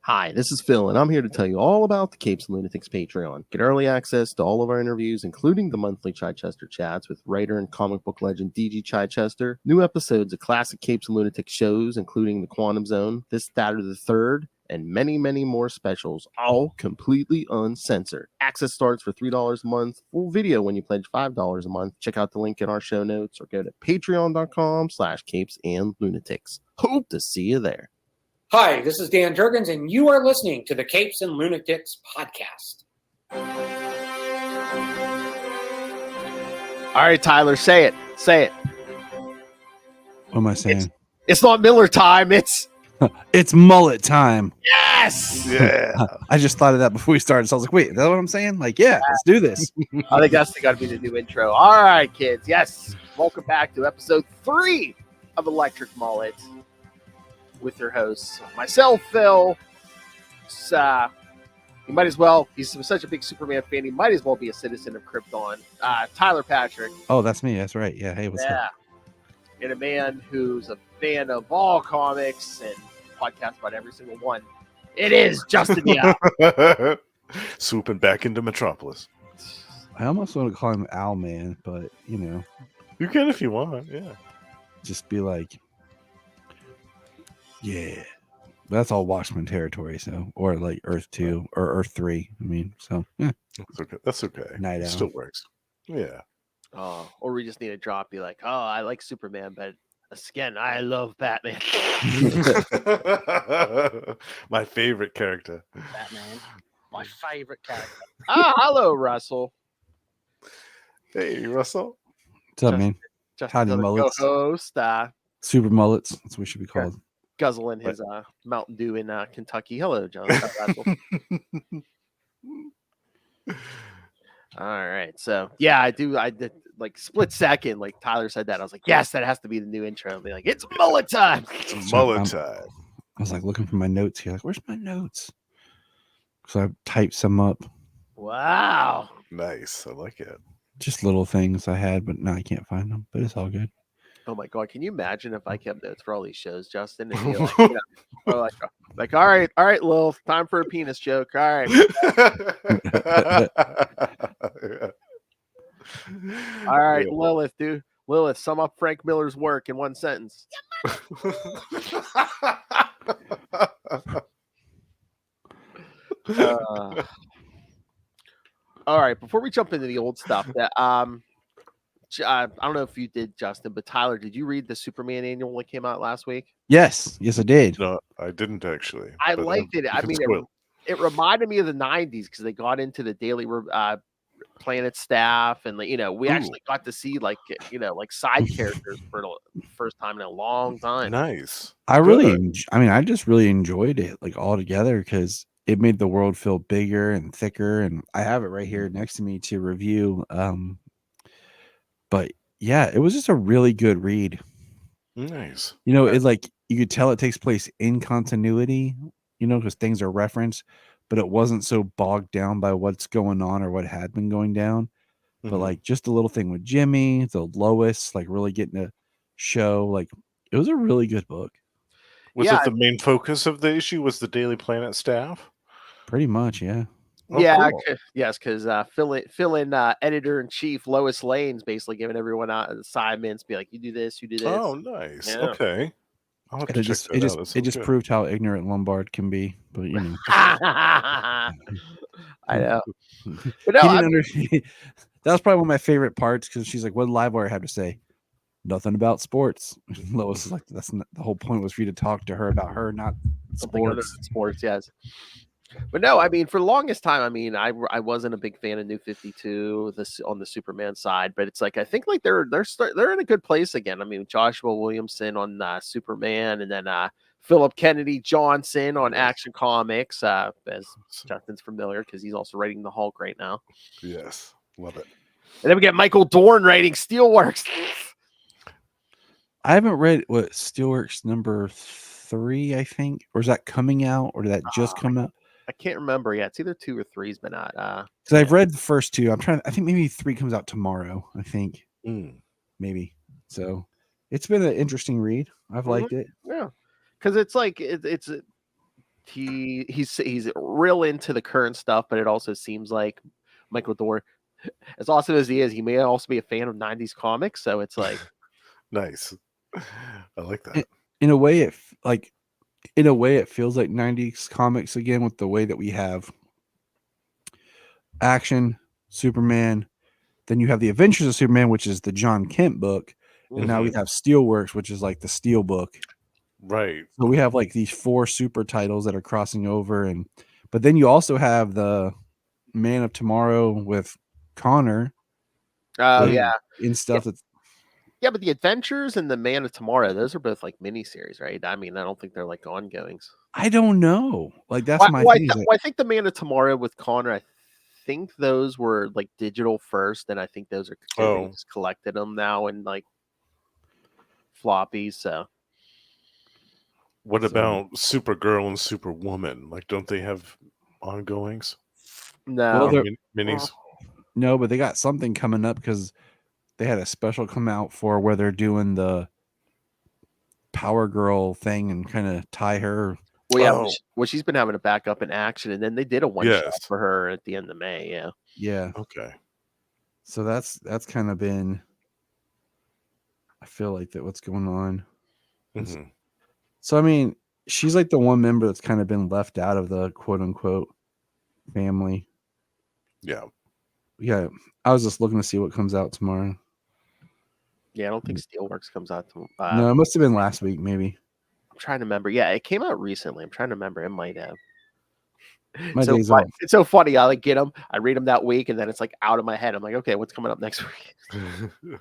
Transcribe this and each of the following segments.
Hi, this is Phil, and I'm here to tell you all about the Capes and Lunatics Patreon. Get early access to all of our interviews, including the monthly Chichester chats with writer and comic book legend DG Chichester, new episodes of classic Capes and Lunatics shows, including The Quantum Zone, This, That, or the Third, and many, many more specials, all completely uncensored. Access starts for $3 a month, full video when you pledge $5 a month. Check out the link in our show notes or go to patreon.com/capesandlunatics. Hope to see you there. Hi, this is Dan Jurgens, and you are listening to the Capes and Lunatics podcast. All right, Tyler, say it. Say it. What am I saying? It's not Miller time. It's mullet time. yes. Yeah. I just thought of that before we started. So I was like, wait, is that what I'm saying? Like, yeah, let's do this. I think that's got to be the new intro. All right, kids. Yes. Welcome back to episode 3 of Electric Mullet with your hosts, myself, Phil. He might as well, he's such a big Superman fan, he might as well be a citizen of Krypton. Tyler Patrick. Oh, that's me. That's right. Yeah. Hey, what's up? And a man who's a fan of all comics and podcasts about every single one. It is Justin Young. Swooping back into Metropolis. I almost want to call him Owlman, but you know, You can if you want, yeah. just be like, yeah. But that's all Watchmen territory, so or like Earth 2 or Earth 3. I mean, so yeah. That's okay. That's okay. Night It Owl. still works. Yeah. Oh, or we just need a drop, be like, oh, I like Superman, but again, I love Batman. My favorite character. Batman, my favorite character. Hello, Russell. Hey, Russell. What's up, man? Howdy, Justin's other mullets. co-host, Super mullets. That's what we should be called. guzzling his Mountain Dew in Kentucky. Hello, John. What's up, Russell? All right, so yeah, I did like split second, like Tyler said that. I was like, yes, that has to be the new intro. I'll be like, it's mullet time. It's mullet time. I was like looking for my notes here. Like, where's my notes? So I typed some up. Wow. Nice. I like it. Just little things I had, but now I can't find them. But it's all good. Oh my god, can you imagine if I kept notes for all these shows, Justin? And be like, like, all right, Lil, time for a penis joke. All right. All right, Yeah. Lilith, sum up Frank Miller's work in one sentence. All right, before we jump into the old stuff, that I don't know if you did, Justin, but Tyler, did you read the Superman annual that came out last week? Yes, I did. No, I didn't actually. I but liked it. I mean, it reminded me of the 90s because they got into the Daily Planet staff, and we actually got to see like side characters for the first time in a long time. Nice. I just really enjoyed it, like all together, because it made the world feel bigger and thicker. And I have it right here next to me to review. But yeah, it was just a really good read. Nice. It's like you could tell it takes place in continuity, because things are referenced, but it wasn't so bogged down by what's going on or what had been going down. But like just a little thing with Jimmy, the Lois, like really getting to show, like it was a really good book. Was it the main focus of the issue? Was the Daily Planet staff? Pretty much, yeah. Oh, yeah, cool. yes, because fill-in editor-in-chief Lois Lane's basically giving everyone assignments, be like, you do this, you do this. Oh, nice. Yeah. Okay. I'll have to It check just that out. it just proved how ignorant Lombard can be. But I know. But no, he didn't understand. That was probably one of my favorite parts, because she's like, "What did Livewire have to say?" Nothing about sports. Lois is like, "That's not, the whole point was for you to talk to her about her, not sports." Sports, yes. But no, I mean, for the longest time, I mean, I wasn't a big fan of New 52 on the Superman side, but it's like I think like they're in a good place again. I mean, Joshua Williamson on Superman, and then Philip Kennedy Johnson on Action Comics, as Justin's familiar because he's also writing the Hulk right now. Yes, love it. And then we get Michael Dorn writing Steelworks. I haven't read what Steelworks number 3, I think, or is that coming out, or did that just come out? I can't remember yet. It's either 2 or 3's been out. Because I've read the first 2. I think maybe 3 comes out tomorrow. I think maybe. So it's been an interesting read. I've liked it. Yeah, because it's like it's he's real into the current stuff, but it also seems like Michael Dorr, as awesome as he may also be a fan of 90s comics. So it's like Nice. I like that. In a way, it feels like 90s comics again, with the way that we have Action, Superman, then you have the Adventures of Superman, which is the John Kent book, and now we have Steelworks, which is like the Steel book. Right. So we have like these 4 super titles that are crossing over, but then you also have the Man of Tomorrow with Connor. Oh yeah, in stuff that's yeah, but the Adventures and the Man of Tomorrow, those are both like miniseries, right? I mean, I don't think they're like ongoings. I don't know. Like that's my thing. I think the Man of Tomorrow with Connor, I think those were like digital first, and I think those are they just collected them now and like floppies. So, what about Supergirl and Superwoman? Like, don't they have ongoings? No, well, minis. No, but they got something coming up because they had a special come out for where they're doing the Power Girl thing and kind of tie her. Well, yeah, well, she's been having a backup in Action, and then they did a one shot for her at the end of May. Yeah. Yeah. Okay. So that's kind of been. I feel like that what's going on. Mm-hmm. So I mean, she's like the one member that's kind of been left out of the quote unquote family. Yeah. Yeah. I was just looking to see what comes out tomorrow. Yeah, I don't think Steelworks comes out tomorrow. No, it must have been last week, maybe. I'm trying to remember. Yeah, it came out recently. I'm trying to remember. It might have. Days off. It's so funny. I like get them. I read them that week, and then it's like out of my head. I'm like, okay, what's coming up next week? Well,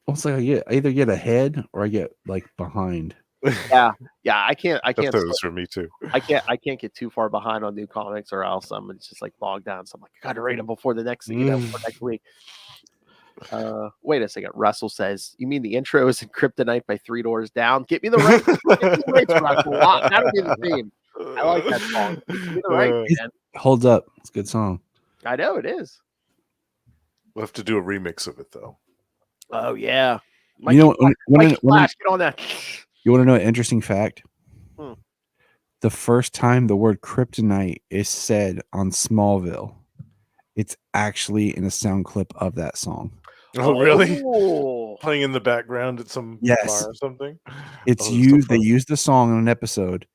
it's like I either get ahead or I get like behind. Yeah. I can't. Those for me too. I can't get too far behind on new comics, or else I'm just like bogged down. So I'm like, I got to read them before the next, before next week. Wait a second. Russell says, "You mean the intro is in Kryptonite by Three Doors Down? Get me the right. Russell. That'll be the theme. I like that song. Give me the right, man. Holds up. It's a good song. I know it is. We'll have to do a remix of it though. Oh yeah. Get on that. You want to know an interesting fact? The first time the word kryptonite is said on Smallville, it's actually in a sound clip of that song. Oh, really? Playing in the background at some bar or something? It's used. They used the song in an episode,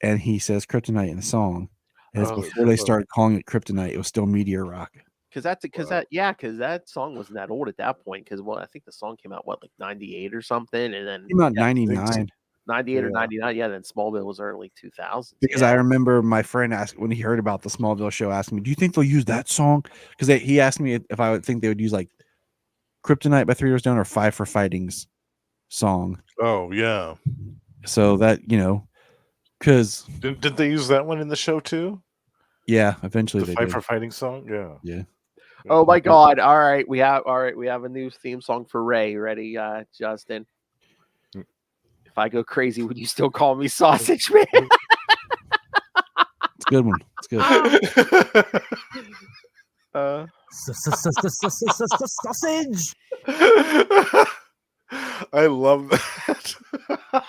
and he says kryptonite in the song. And it's before they started calling it kryptonite. It was still Meteor Rock. Because that song wasn't that old at that point. Because I think the song came out like 98 or something, and then came out 99. 98 or 99. Yeah, then Smallville was early 2000s. Because I remember my friend asked when he heard about the Smallville show, asking me, "Do you think they'll use that song?" Because he asked me if I would think they would use like Kryptonite by Three Doors Down or Five for Fighting's song. Oh yeah. So that because did they use that one in the show too? Yeah, eventually the Fight for Fighting song. Yeah. Oh my God! All right, we have a new theme song for Ray. Ready, Justin? If I go crazy, would you still call me Sausage Man? It's a good one. It's good. Sausage. I love that. The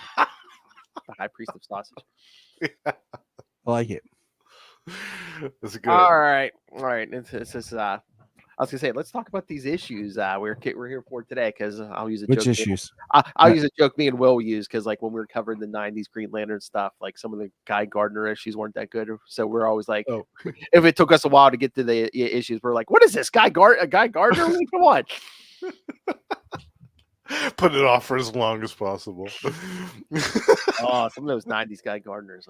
High Priest of Sausage. I like it. That's good. All right. This is I was gonna say, let's talk about these issues we're here for today, because I'll use a Which joke. issues? I'll use a joke me and Will use, because like when we were covering the 90s Green Lantern stuff, like some of the Guy Gardner issues weren't that good. So we're always like, if it took us a while to get to the issues, we're like, what is this? Guy Gardner? Come on. Put it off for as long as possible. Some of those 90s Guy Gardners.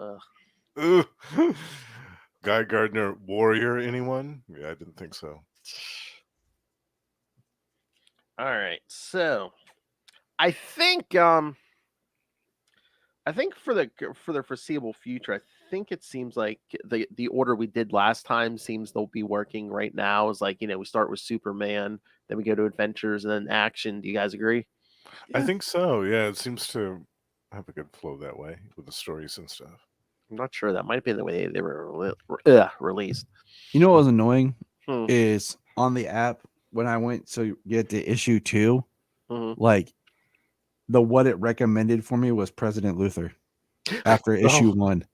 Guy Gardner Warrior, anyone? Yeah, I didn't think so. All right, so I think for the foreseeable future, I think it seems like the order we did last time seems they'll be working right now. Is like, we start with Superman, then we go to Adventures, and then Action. Do you guys agree? I think so. Yeah, it seems to have a good flow that way with the stories and stuff. I'm not sure. That might be the way they were released. You know what was annoying is on the app when I went to get to issue 2, like what it recommended for me was President Luthor after issue 1.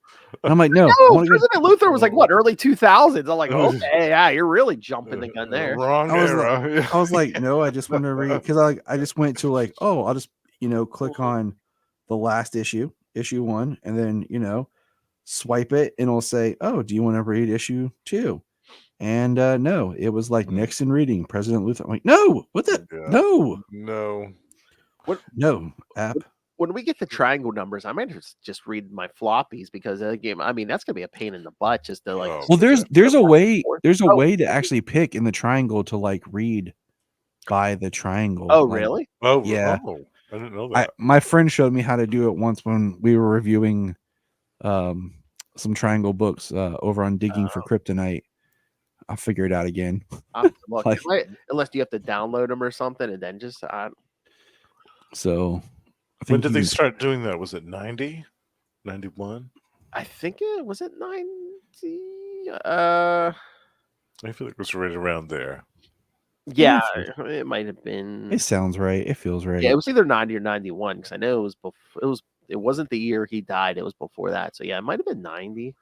And I'm like, no, I No, want to go. President Luthor was like what, early 2000s. I'm like, okay, yeah, you're really jumping the gun there. Wrong I was era. I was like, no, I just want to read because I just went to like, oh, I'll just click on the last issue 1, and then swipe it, and it'll say, oh, do you want to read issue 2? And no, it was like Nixon reading President Luthor. I'm like, no, what the No. no app. When we get the triangle numbers, I might just read my floppies because of the game. I mean, that's gonna be a pain in the butt just to like. Oh, Well, there's a way Oh. way to actually pick in the triangle to like read by the triangle. Oh, like, really? Oh, yeah. oh, I didn't know that. My friend showed me how to do it once when we were reviewing some triangle books over on Digging for Kryptonite. I'll figure it out again. Look, Like- unless you have to download them or something, and then just So I When think did you they can- start doing that? Was it 90? 91? I think it was 90. I feel like it was right around there. Yeah, it might have been. It sounds right. It feels right. Yeah, it was either 90 or 91 because I know it was before. It wasn't the year he died. It was before that. So yeah, it might have been 90.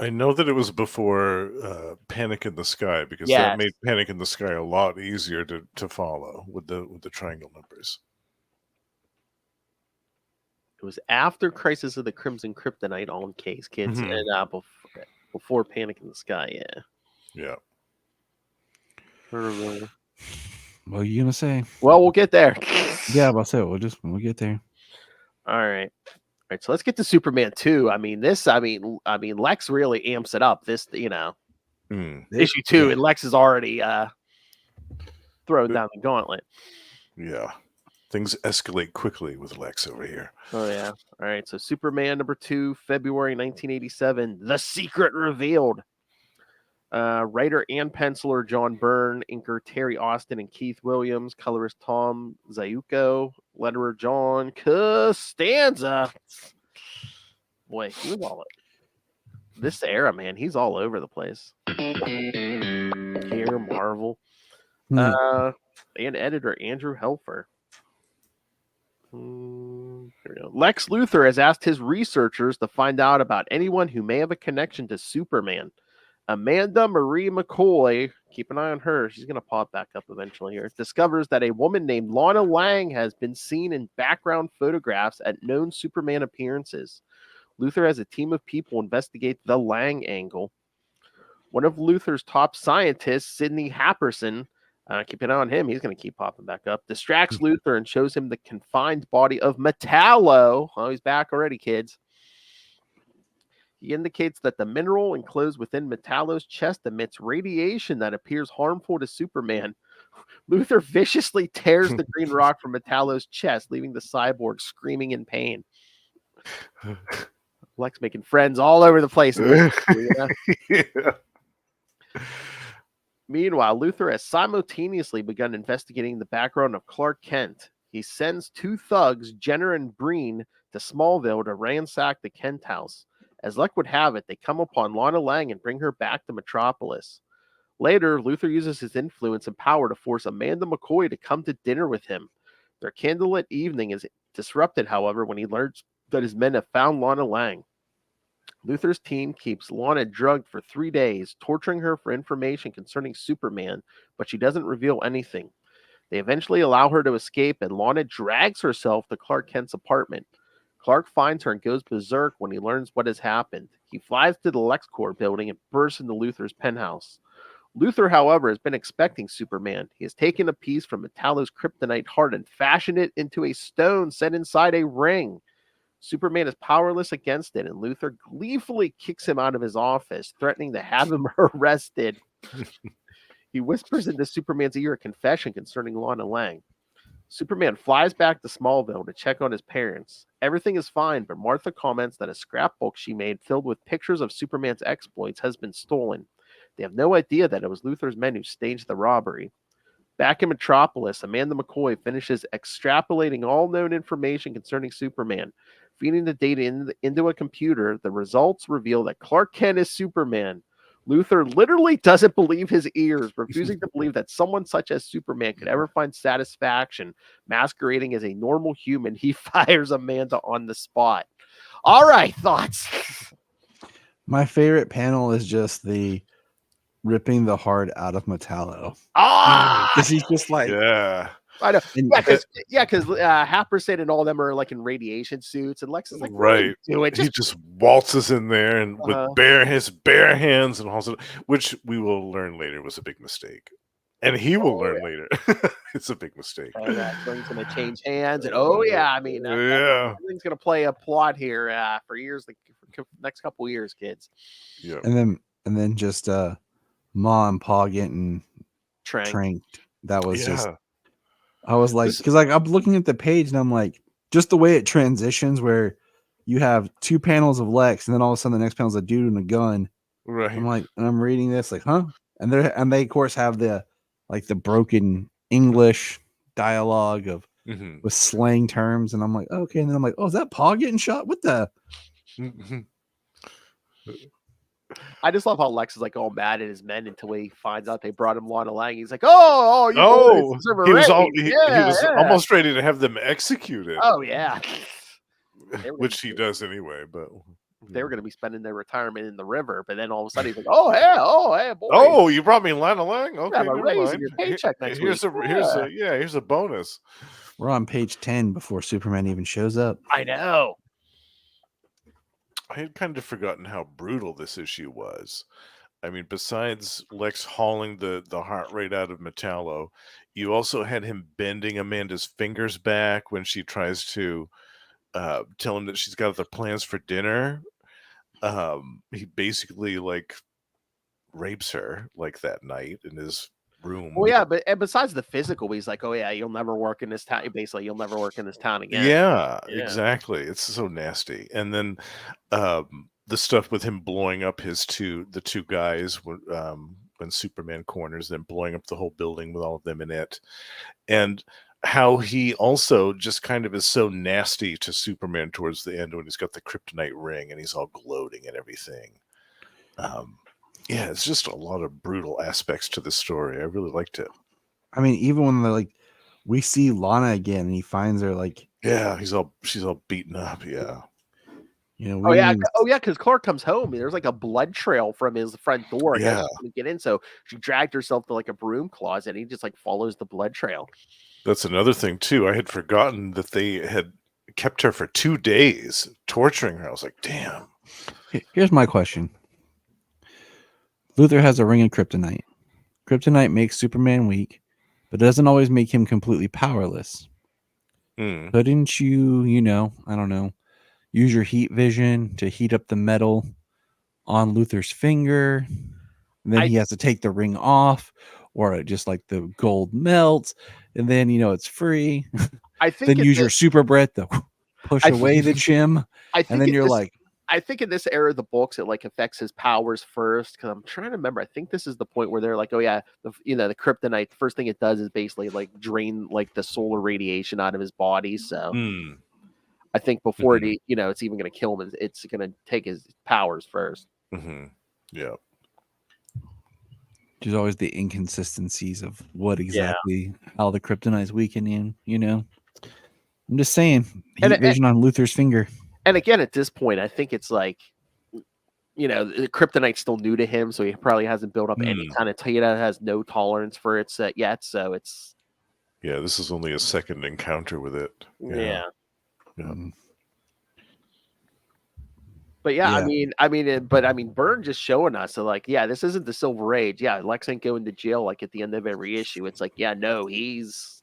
I know that it was before Panic in the Sky because Yes. that made Panic in the Sky a lot easier to follow with the triangle numbers. It was after Crisis of the Crimson Kryptonite, all in case, kids, Mhm. and before Panic in the Sky. Yeah. Yeah. What are you gonna say? Well, we'll get there. Yeah, but so we'll get there. All right. All right, so let's get to Superman 2. I mean, Lex really amps it up. This, issue 2, and Lex is already throwing down the gauntlet. Yeah. Things escalate quickly with Lex over here. Oh, yeah. All right, so Superman number 2, February 1987, The Secret Revealed. Writer and penciler John Byrne, inker Terry Austin and Keith Williams, colorist Tom Zayuko, letterer John Costanza. Boy, he was all this era, man. He's all over the place. Here, Marvel. And editor Andrew Helfer. Here we go. Lex Luthor has asked his researchers to find out about anyone who may have a connection to Superman. Amanda Marie McCoy, keep an eye on her. She's going to pop back up eventually here. Discovers that a woman named Lana Lang has been seen in background photographs at known Superman appearances. Luthor has a team of people investigate the Lang angle. One of Luthor's top scientists, Sidney Happerson, keep an eye on him. He's going to keep popping back up. Distracts Luthor and shows him the confined body of Metallo. Oh, he's back already, kids. He indicates that the mineral enclosed within Metallo's chest emits radiation that appears harmful to Superman. Luthor viciously tears the green rock from Metallo's chest, leaving the cyborg screaming in pain. Lex making friends all over the place. Yeah. Meanwhile, Luthor has simultaneously begun investigating the background of Clark Kent. He sends 2 thugs, Jenner and Breen, to Smallville to ransack the Kent house. As luck would have it, they come upon Lana Lang and bring her back to Metropolis. Later, Luthor uses his influence and power to force Amanda McCoy to come to dinner with him. Their candlelit evening is disrupted, however, when he learns that his men have found Lana Lang. Luthor's team keeps Lana drugged for 3 days, torturing her for information concerning Superman, but she doesn't reveal anything. They eventually allow her to escape, and Lana drags herself to Clark Kent's apartment. Clark finds her and goes berserk when he learns what has happened. He flies to the LexCorp building and bursts into Luthor's penthouse. Luthor, however, has been expecting Superman. He has taken a piece from Metallo's kryptonite heart and fashioned it into a stone set inside a ring. Superman is powerless against it, and Luthor gleefully kicks him out of his office, threatening to have him arrested. He whispers into Superman's ear a confession concerning Lana Lang. Superman flies back to Smallville to check on his parents. Everything is fine, but Martha comments that a scrapbook she made filled with pictures of Superman's exploits has been stolen. They have no idea that it was Luthor's men who staged the robbery. Back in Metropolis, Amanda McCoy finishes extrapolating all known information concerning Superman. Feeding the data into a computer, the results reveal that Clark Kent is Superman. Luthor literally doesn't believe his ears, refusing to believe that someone such as Superman could ever find satisfaction masquerading as a normal human. He fires Amanda on the spot. All right, thoughts? My favorite panel is just the ripping the heart out of Metallo. Ah, Because he's just like, Yeah. I know. and- Yeah, because Happerson and all them are like in radiation suits, and Lex is like, "What are you Right. doing?" He just waltzes in there and with Uh-huh. his bare hands and also, which we will learn later was a big mistake. And he will Oh, learn later. It's a big mistake. and that ring's gonna change hands, and oh yeah, I mean Yeah. everything's gonna play a plot here for years, like for next couple years, kids. Yeah. and then just Ma and Pa getting Trank. tranked. That was just, Yeah. I was like, This- because like I'm looking at the page and I'm like, just the way it transitions where you have 2 panels of Lex and then all of a sudden the next panel is a dude and a gun. Right. I'm like, and I'm reading this like, huh? And they of course have the broken English dialogue of Mhm. with slang terms, and I'm like, okay. And then I'm like, oh, is that Pa getting shot? What the? Mhm. I just love how Lex is like all mad at his men until he finds out they brought him Lana Lang. He's like, "Oh, you boys deserve a He was raise." he Yeah, was yeah. almost ready to have them executed, Oh yeah. They were which he gonna- does anyway, but They were going to be spending their retirement in the river, but then all of a sudden he's like, "Oh hey, boy, Oh, you brought me Lana Lang? Okay, have a never raise in mind. your paycheck next here's week." here's a bonus. We're on page 10 before Superman even shows up. I know. I had kind of forgotten how brutal this issue was. I mean, besides Lex hauling the heart rate out of Metallo, you also had him bending Amanda's fingers back when she tries to tell him that she's got other plans for dinner. He basically like rapes her like that night in his room. Well, yeah, but and besides the physical, he's like, "Oh yeah, you'll never work in this town." Basically, you'll never work in this town again. Yeah, Yeah. exactly. It's so nasty. And then the stuff with him blowing up the two guys when Superman corners them, blowing up the whole building with all of them in it. And how he also just kind of is so nasty to Superman towards the end when he's got the kryptonite ring and he's all gloating and everything. Yeah, it's just a lot of brutal aspects to the story. I really liked it. I mean, even when we see Lana again and he finds her Yeah, she's all beaten up. Yeah. Oh yeah, because Clark comes home and there's like a blood trail from his front door. And Yeah. he couldn't get in, so she dragged herself to like a broom closet. And he just like follows the blood trail. That's another thing too. I had forgotten that they had kept her for 2 days, torturing her. I was like, damn. Here's my question. Luthor has a ring of kryptonite. Kryptonite makes Superman weak, but doesn't always make him completely powerless. Mm. Couldn't you, I don't know, use your heat vision to heat up the metal on Luthor's finger? And then he has to take the ring off, or it just like the gold melts, and then it's free. I think Then use your super breath to push away the chim, and then you're like, I think in this era of the books, it like affects his powers first. Because I'm trying to remember. I think this is the point where they're like, "Oh yeah, the kryptonite. The first thing it does is basically like drain like the solar radiation out of his body." So I think before it's even going to kill him, it's going to take his powers first. Mm-hmm. Yeah. there's always the inconsistencies of what exactly how the kryptonite's weakening. I'm just saying, heat vision on Luthor's finger. And again, at this point, I think it's like, the kryptonite's still new to him, so he probably hasn't built up any kind of has no tolerance for it yet. So it's this is only a second encounter with it. Yeah. Mm. But Byrne just showing us so like, this isn't the Silver Age. Yeah, Lex ain't going to jail like at the end of every issue. It's like, he's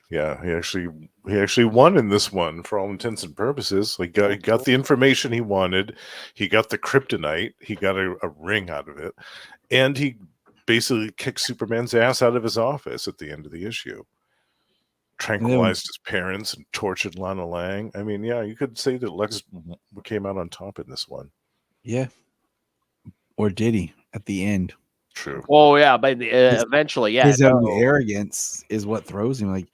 he actually won in this one for all intents and purposes. Like he got the information he wanted, he got the kryptonite, he got a ring out of it, and he basically kicked Superman's ass out of his office at the end of the issue. Tranquilized his parents and tortured Lana Lang. I mean, you could say that Lex came out on top in this one. Yeah. Or did he at the end? True. Oh yeah, but eventually, his own arrogance is what throws him. Like,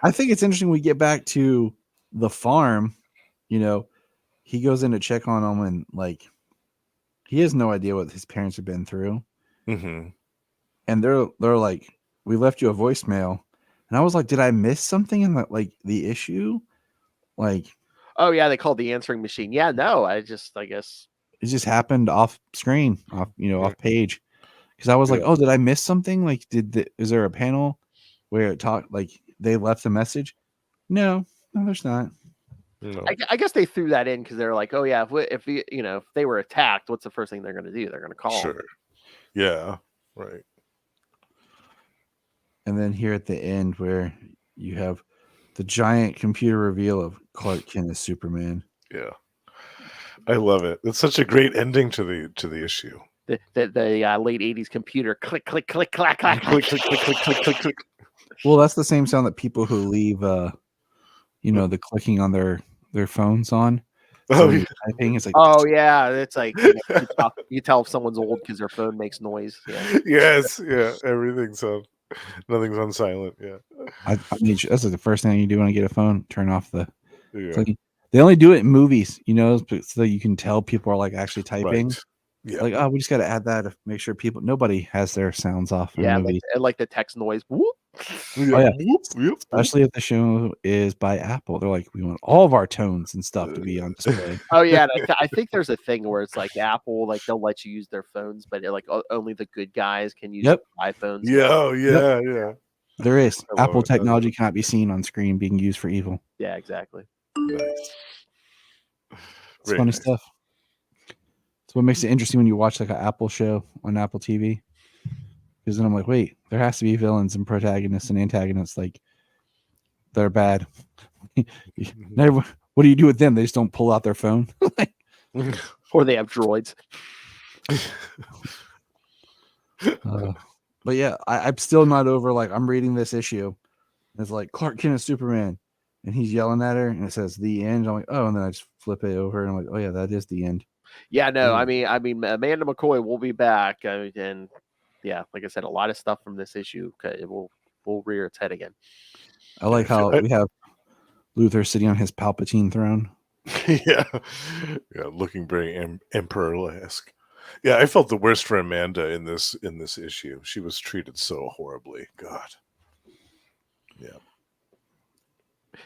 I think it's interesting. We get back to the farm. He goes in to check on him, and like, he has no idea what his parents have been through. Mm-hmm. And they're like, "We left you a voicemail," and I was like, "Did I miss something in the issue?" Like, oh yeah, they called the answering machine. Yeah, no, I guess. it just happened off screen, off page. Because I was like, oh, did I miss something? Like, is there a panel where it talked like they left a message? No, there's not. No. I guess they threw that in because they're like, oh yeah, if they were attacked, what's the first thing they're going to do? They're going to call. Sure. Yeah. Right. And then here at the end, where you have the giant computer reveal of Clark Kent as Superman. Yeah. I love it. It's such a great ending to the issue. The late 80s computer click click click clack clack Click click click click click click click. Well, that's the same sound that people who leave the clicking on their phones on. So when you're typing, it's like, oh yeah, it's like you tell if someone's old because their phone makes noise. Yeah. Yes, yeah. Nothing's on silent. Yeah. I mean, that's like the first thing you do when I get a phone. Turn off the Yeah. clicking. They only do it in movies, so you can tell people are like actually typing. Right. Yeah. Like, oh, we just got to add that to make sure nobody has their sounds off in movies. Like the text noise. Whoop. Oh, yeah. Yep. Especially if the show is by Apple. They're like, we want all of our tones and stuff to be on display. Oh yeah, I think there's a thing where it's like Apple, like they'll let you use their phones, but like only the good guys can use iPhones. Yeah, oh, yeah, yeah. There is. I Apple love it. technology cannot be seen on screen being used for evil. Yeah, exactly. Nice. It's funny stuff. It's what makes it interesting when you watch like an Apple show on Apple TV. Because then I'm like, wait, there has to be villains and protagonists and antagonists like they're bad. What do you do with them? They just don't pull out their phone. Or they have droids. But yeah, I'm still not over. Like, I'm reading this issue. And it's like Clark Kent is Superman, and he's yelling at her, and it says the end. I'm like, oh, and then I just flip it over, and I'm like, oh yeah, that is the end. Yeah, no, I mean, Amanda McCoy will be back, and yeah, like I said, a lot of stuff from this issue it will rear its head again. I like how we have Luthor sitting on his Palpatine throne. Yeah, looking very emperor-esque. Yeah, I felt the worst for Amanda in this issue. She was treated so horribly. God. Yeah.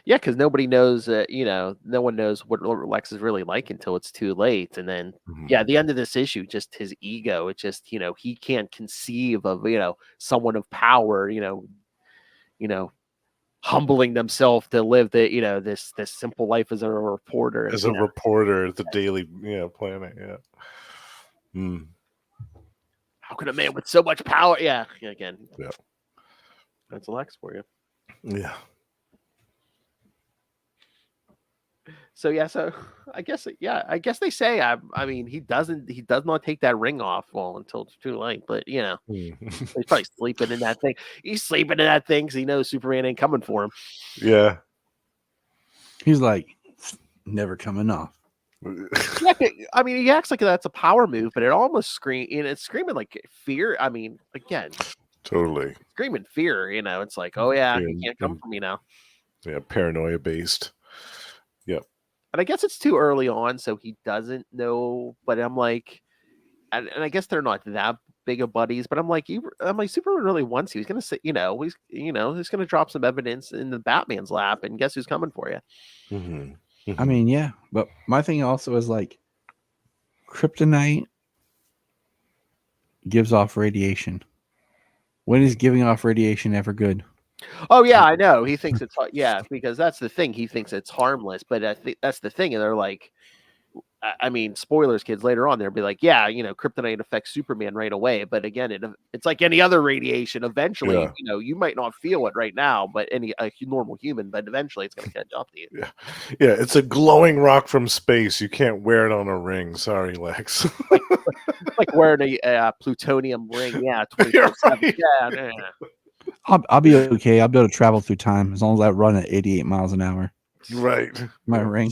Yeah, because nobody knows, no one knows what Lex is really like until it's too late. And then, at the end of this issue, just his ego, it just, he can't conceive of, someone of power, humbling themselves to live this simple life as a reporter. As a reporter at the Daily Planet, yeah. How can a man with so much power? Yeah, again. Yeah. That's Lex for you. Yeah. So I guess they say I mean he does not take that ring off until it's too late, but he's probably sleeping in that thing. He's sleeping in that thing because he knows Superman ain't coming for him. Yeah. He's like never coming off. Yeah, I mean he acts like that's a power move, but it almost it's screaming like fear. I mean, again, totally screaming fear. It's like, oh yeah, he can't come for me now. Yeah, paranoia based. Yep. And I guess it's too early on, so he doesn't know. But I'm like, and I guess they're not that big of buddies. But I'm like, Superman really wants you. He's gonna say, he's gonna drop some evidence in the Batman's lap, and guess who's coming for you? Mm-hmm. I mean, yeah, but my thing also is like, kryptonite gives off radiation. When is giving off radiation ever good? Oh yeah, I know. He thinks it's because that's the thing. He thinks it's harmless, but I think that's the thing. And they're like, I mean, spoilers, kids. Later on, they'll be like, yeah, kryptonite affects Superman right away. But again, it's like any other radiation. Eventually, you might not feel it right now, but a normal human, but eventually, it's going to catch up to you. Yeah, it's a glowing rock from space. You can't wear it on a ring. Sorry, Lex. like wearing a plutonium ring. Yeah, 24/7. Right. Yeah. I'll be okay. I'll be able to travel through time as long as I run at 88 miles an hour. Right. My ring.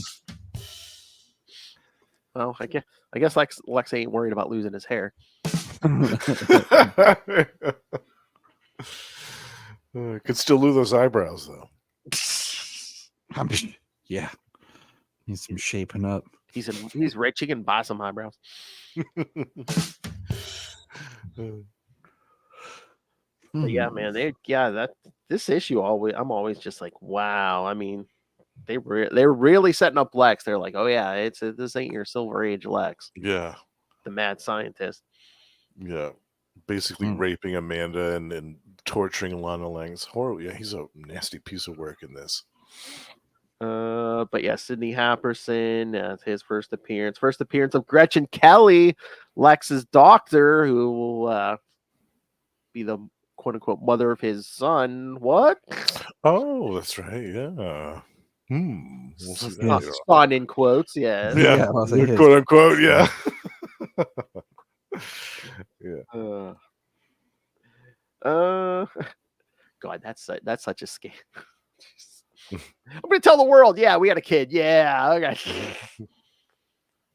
Well, I guess Lex ain't worried about losing his hair. Could still lose those eyebrows though. Yeah. Needs some shaping up. He's rich. He can buy some eyebrows. But yeah, man. This issue I'm always just like, wow. I mean, They were really setting up Lex. They're like, oh yeah, this ain't your Silver Age Lex, Yeah. the mad scientist. Yeah. Basically raping Amanda and torturing Lana Lang. It's horrible. Yeah, he's a nasty piece of work in this. But yeah, Sidney Happerson, his first appearance of Gretchen Kelly, Lex's doctor, who will be the quote unquote mother of his son. What? Oh, that's right. Yeah. We'll see that later on. Son in quotes, yeah. Yeah, I'll say his. Quote unquote, yeah. Yeah. God, that's such a scam. I'm gonna tell the world. Yeah, we had a kid. Yeah, okay.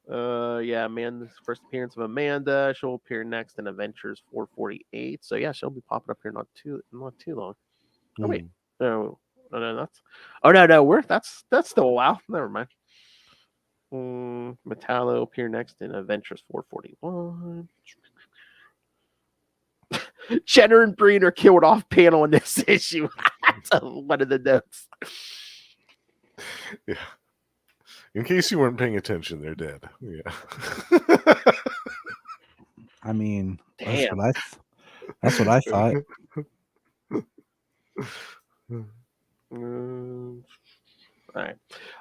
Yeah, Amanda's first appearance of Amanda. She'll appear next in Adventures 448. So yeah, she'll be popping up here not too long. Oh wait, no, that's still a while. Never mind. Metallo appear next in Adventures 441. Jenner and Breen are killed off panel in this issue. That's one of the notes. Yeah. In case you weren't paying attention, they're dead. Yeah. I mean, damn. That's what I thought. All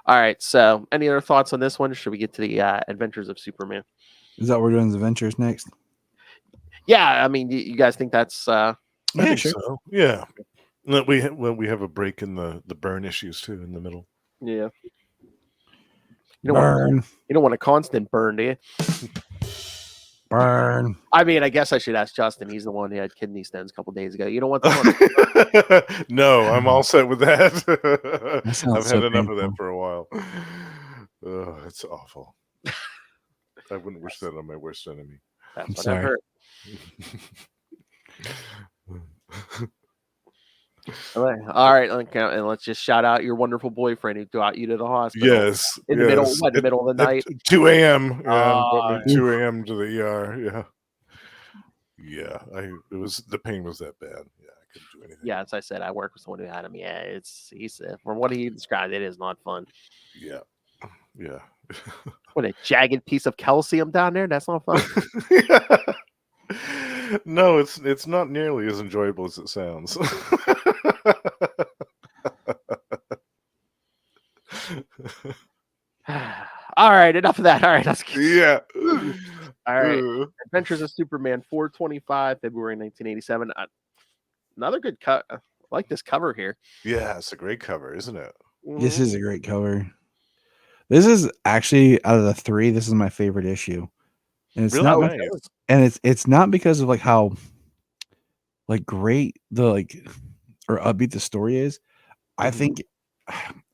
right. So, any other thoughts on this one? Or should we get to the Adventures of Superman? Is that what we're doing? The Adventures next? Yeah. I mean, you guys think that's? Yeah, I think sure. so. Yeah. We have a break in the burn issues too in the middle. Yeah. You don't want a constant burn, do you? Burn. I mean, I guess I should ask Justin. He's the one who had kidney stones a couple days ago. You don't want that? No, I'm all set with that. I've so had enough painful. of that for a while. Oh, it's awful. I wouldn't wish that on my worst enemy. That's I'm what sorry. I heard. All right, and let's just shout out your wonderful boyfriend who got you to the hospital. Yes, in the middle of the night, 2 a.m. Yeah, brought me 2 a.m. to the ER. Yeah, the pain was that bad. Yeah, I couldn't do anything. Yeah, as I said, I work with someone who had him. Yeah, he's from what he described, it is not fun. Yeah. What a jagged piece of calcium down there. That's not fun. No, it's not nearly as enjoyable as it sounds. All right, enough of that. All right, let's Yeah. All right. Adventures of Superman 425, February 1987. Another good cut. I like this cover here. Yeah, it's a great cover, isn't it? This is a great cover. This is actually, out of the three, this is my favorite issue. And it's really not nice. and it's not because of like how like great the or upbeat the story is. I think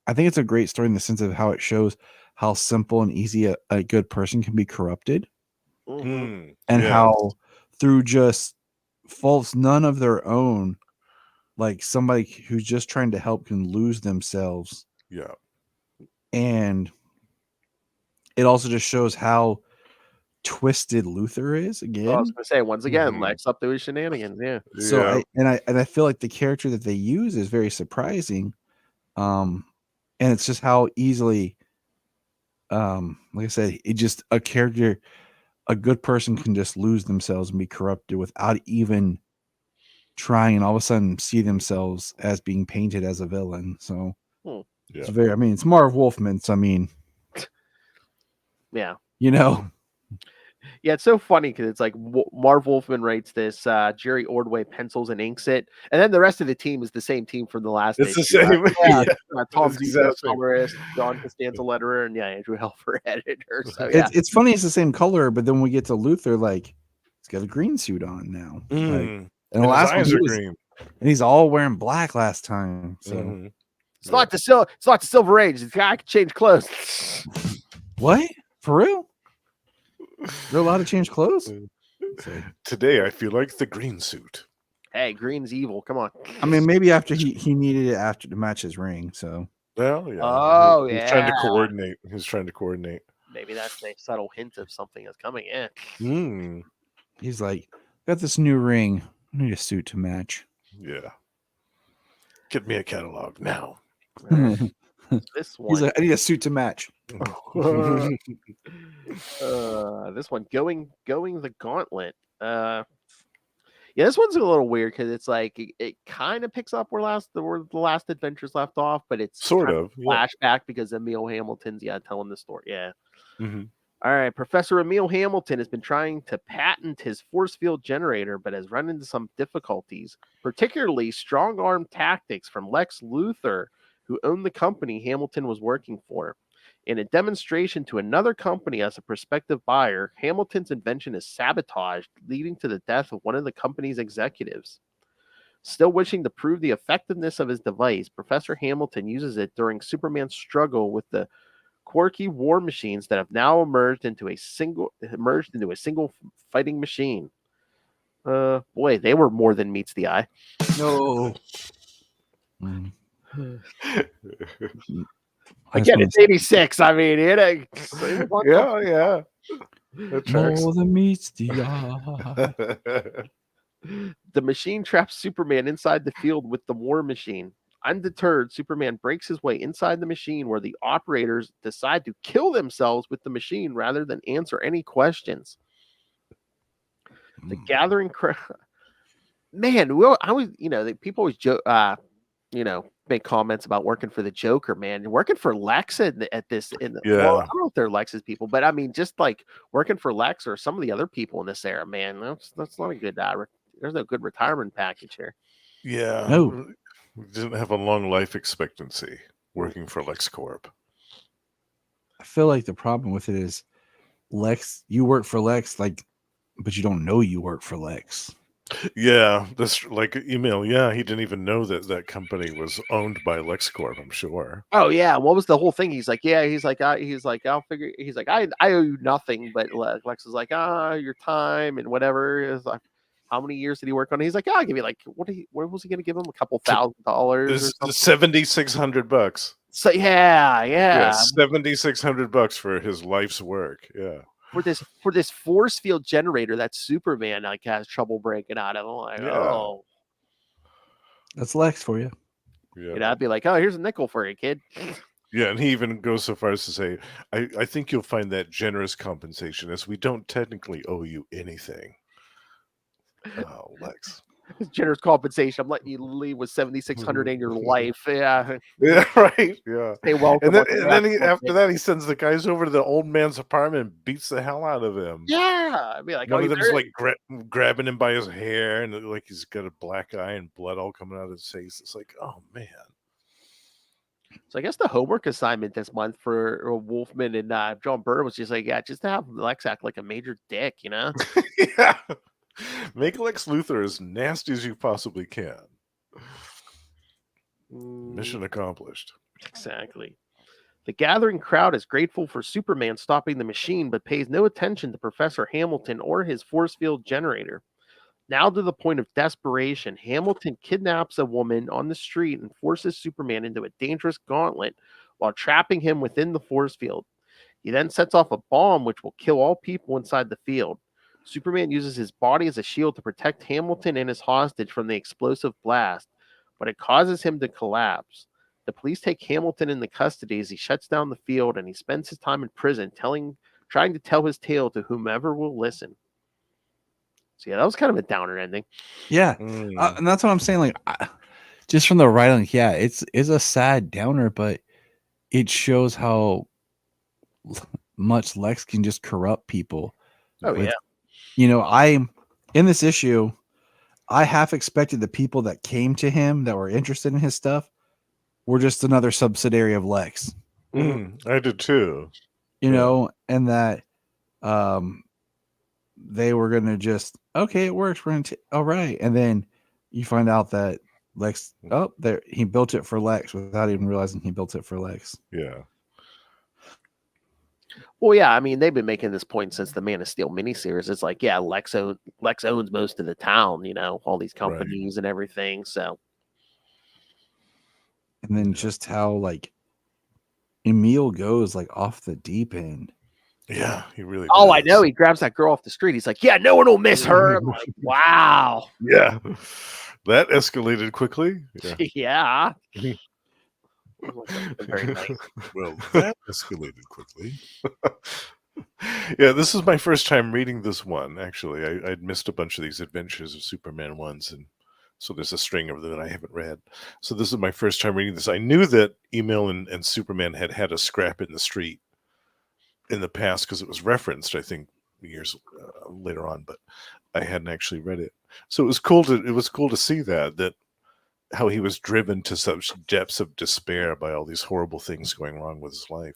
it's a great story in the sense of how it shows how simple and easy a good person can be corrupted. And how through just faults none of their own, like somebody who's just trying to help can lose themselves. Yeah. And it also just shows how twisted Luthor is again. I was gonna say once again, Lex up to his shenanigans. Yeah. So I feel like the character that they use is very surprising. And it's just how easily, like I said, it just a character, a good person can just lose themselves and be corrupted without even trying, and all of a sudden see themselves as being painted as a villain. So it's very, I mean, it's Marv Wolfman. So I mean, yeah, Yeah, it's so funny because it's like Marv Wolfman writes this, Jerry Ordway pencils and inks it, and then the rest of the team is the same team from the last. It's the same. Tom Zito, colorist, John Costanza letterer, and Andrew Helfer editor. So it's funny. It's the same color, but then when we get to Luthor, like he's got a green suit on now, and the last one are green, and he's all wearing black last time. So it's not the Silver Age. The guy can change clothes. What? For real? They're allowed to change clothes? Today I feel like the green suit. Hey, green's evil. Come on. I mean, maybe after he needed it after to match his ring. So well, yeah. Oh, he's trying to coordinate. He's trying to coordinate. Maybe that's a subtle hint of something that's coming in. He's like, got this new ring. I need a suit to match. Yeah. Get me a catalog now. This He's one, like, I need a suit to match. this one going the gauntlet. Yeah, this one's a little weird because it's like it kind of picks up where the last adventures left off, but it's Sort kind of, yeah. flashback because Emil Hamilton's telling the story. Yeah. Mm-hmm. All right, Professor Emil Hamilton has been trying to patent his force field generator, but has run into some difficulties, particularly strong-arm tactics from Lex Luthor, who owned the company Hamilton was working for. In a demonstration to another company as a prospective buyer, Hamilton's invention is sabotaged, leading to the death of one of the company's executives. Still wishing to prove the effectiveness of his device, Professor Hamilton uses it during Superman's struggle with the quirky war machines that have now emerged into a single fighting machine. Boy, they were more than meets the eye. No. Mm. Again, it's 86. I mean, it was yeah. That tracks. More than meets the eye. The machine traps Superman inside the field with the war machine. Undeterred, Superman breaks his way inside the machine where the operators decide to kill themselves with the machine rather than answer any questions. The gathering crowd. Man, well, I was, people always joke, make comments about working for the Joker, man. Working for Lex well, I don't know if they're Lex's people, but I mean, just like working for Lex or some of the other people in this era, man, that's not a good, there's no good retirement package here. Yeah. No. We didn't have a long life expectancy working for LexCorp. I feel like the problem with it is Lex, you work for Lex, but you don't know you work for Lex. Yeah, that's like Emil. Yeah, he didn't even know that company was owned by LexCorp, I'm sure. Oh yeah, what was the whole thing? He's like, I'll figure. He's like, I owe you nothing, but Lex is like, your time and whatever. Is like, how many years did he work on it? He's like, I'll give you like, what was he going to give him? A couple $1,000 or something? $7,600. So yeah, $7,600 for his life's work. Yeah. For this force field generator that Superman has trouble breaking out of. I'm like, oh, that's Lex for you. Yeah. I'd be like, oh, here's a nickel for you, kid. Yeah, and he even goes so far as to say, I think you'll find that generous compensation, as we don't technically owe you anything. Oh, Lex. Generous compensation. I'm letting you leave with $7,600 in your life. Yeah. Yeah, right. Yeah. Stay welcome. And then after that, he sends the guys over to the old man's apartment and beats the hell out of him. Yeah. I'd be like, one of them's like grabbing him by his hair, and like he's got a black eye and blood all coming out of his face. It's like, oh man. So I guess the homework assignment this month for Wolfman and John Byrne was just like, just to have Lex act like a major dick, Yeah. Make Lex Luthor as nasty as you possibly can. Mission accomplished. Exactly. The gathering crowd is grateful for Superman stopping the machine, but pays no attention to Professor Hamilton or his force field generator. Now to the point of desperation, Hamilton kidnaps a woman on the street and forces Superman into a dangerous gauntlet while trapping him within the force field. He then sets off a bomb which will kill all people inside the field. Superman uses his body as a shield to protect Hamilton and his hostage from the explosive blast, but it causes him to collapse. The police take Hamilton into custody as he shuts down the field, and he spends his time in prison trying to tell his tale to whomever will listen. So yeah, that was kind of a downer ending. Yeah, and that's what I'm saying. Like, just from the writing, yeah, it's a sad downer, but it shows how much Lex can just corrupt people. Oh yeah. In this issue, I half expected the people that came to him that were interested in his stuff were just another subsidiary of Lex. I did too. And that they were going to just, okay, it works. We're going to, all right. And then you find out that Lex, he built it for Lex without even realizing he built it for Lex. Yeah. Well, yeah, I mean, they've been making this point since the Man of Steel miniseries. It's like, yeah, Lex owns most of the town, all these companies and everything. So, and then just how like Emil goes like off the deep end. Yeah, he really. Oh, does. I know. He grabs that girl off the street. He's like, yeah, no one will miss her. I'm like, wow. Yeah, that escalated quickly. Yeah. Very nice. Well, that escalated quickly. Yeah, this is my first time reading this one. Actually, I'd missed a bunch of these Adventures of Superman ones, and so there's a string of them that I haven't read. So this is my first time reading this. I knew that Emil and Superman had a scrap in the street in the past because it was referenced, I think, years later on, but I hadn't actually read it. So it was cool to see that how he was driven to such depths of despair by all these horrible things going wrong with his life.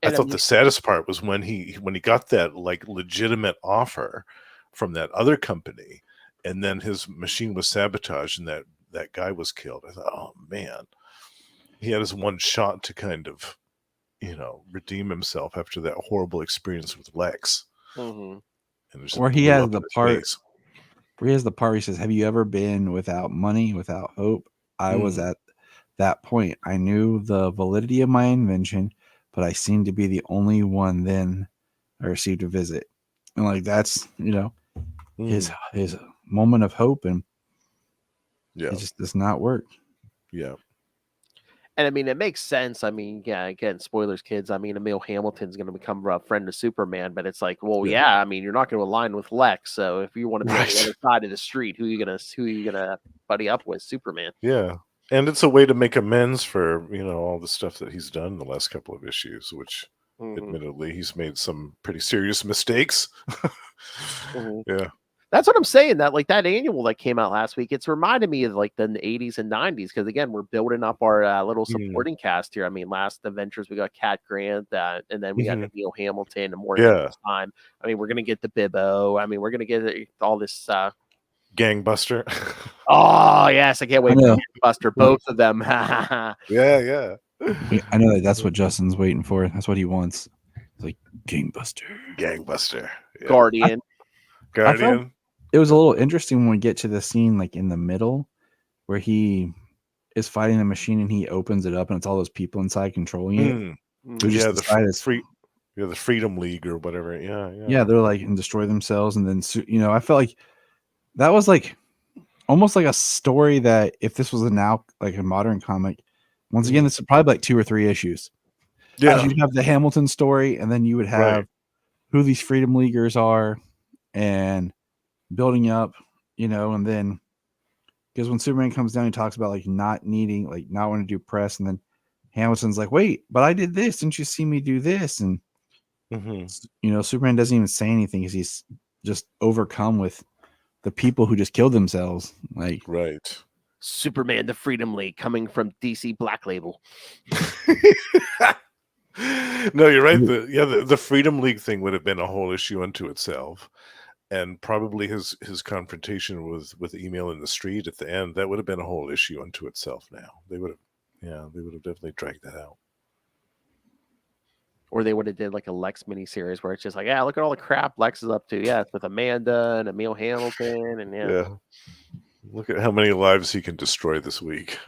I thought the saddest part was when he got that like legitimate offer from that other company, and then his machine was sabotaged and that guy was killed. I thought, oh man, he had his one shot to kind of, redeem himself after that horrible experience with Lex. Mm-hmm. And Or he has the part where he has the part where he says, "Have you ever been without money, without hope?" I was at that point. I knew the validity of my invention, but I seemed to be the only one then I received a visit. And like that's, his moment of hope, and it just does not work. Yeah. And I mean, it makes sense. I mean, yeah, again, spoilers, kids. I mean, Emil Hamilton's going to become a friend of Superman, but it's like, well, yeah, I mean, you're not going to align with Lex. So if you want to be on the other side of the street, who are you gonna buddy up with? Superman. Yeah. And it's a way to make amends for, all the stuff that he's done in the last couple of issues, which admittedly he's made some pretty serious mistakes. Yeah. That's what I'm saying. That like that annual that came out last week, it's reminded me of like the 80s and 90s because again, we're building up our little supporting cast here. I mean, last Adventures we got Cat Grant, and then we got Emil Hamilton and more time. I mean, we're gonna get the Bibbo. I mean, we're gonna get all this Gangbuster. Oh yes, I can't wait for Gangbuster. Both of them. Yeah. I know that's what Justin's waiting for. That's what he wants. It's like Gangbuster. Yeah. Guardian. It was a little interesting when we get to the scene like in the middle where he is fighting the machine and he opens it up and it's all those people inside controlling it. The Freedom League or whatever. Yeah, they're like and destroy themselves, and then I felt like that was like almost like a story that if this was like a modern comic, once again, this is probably like 2 or 3 issues. Yeah, you'd have the Hamilton story, and then you would have who these Freedom Leaguers are, and building up, and then because when Superman comes down, he talks about like not needing, like not wanting to do press, and then Hamilton's like, "Wait, but I did this. Didn't you see me do this?" And Superman doesn't even say anything because he's just overcome with the people who just killed themselves. Like Superman, the Freedom League, coming from DC Black Label. No, you're right. The Freedom League thing would have been a whole issue unto itself. And probably his confrontation with Emil in the street at the end, that would have been a whole issue unto itself now. They would have definitely dragged that out. Or they would have did like a Lex miniseries where it's just like, look at all the crap Lex is up to. Yeah, it's with Amanda and Emil Hamilton, and yeah. Look at how many lives he can destroy this week.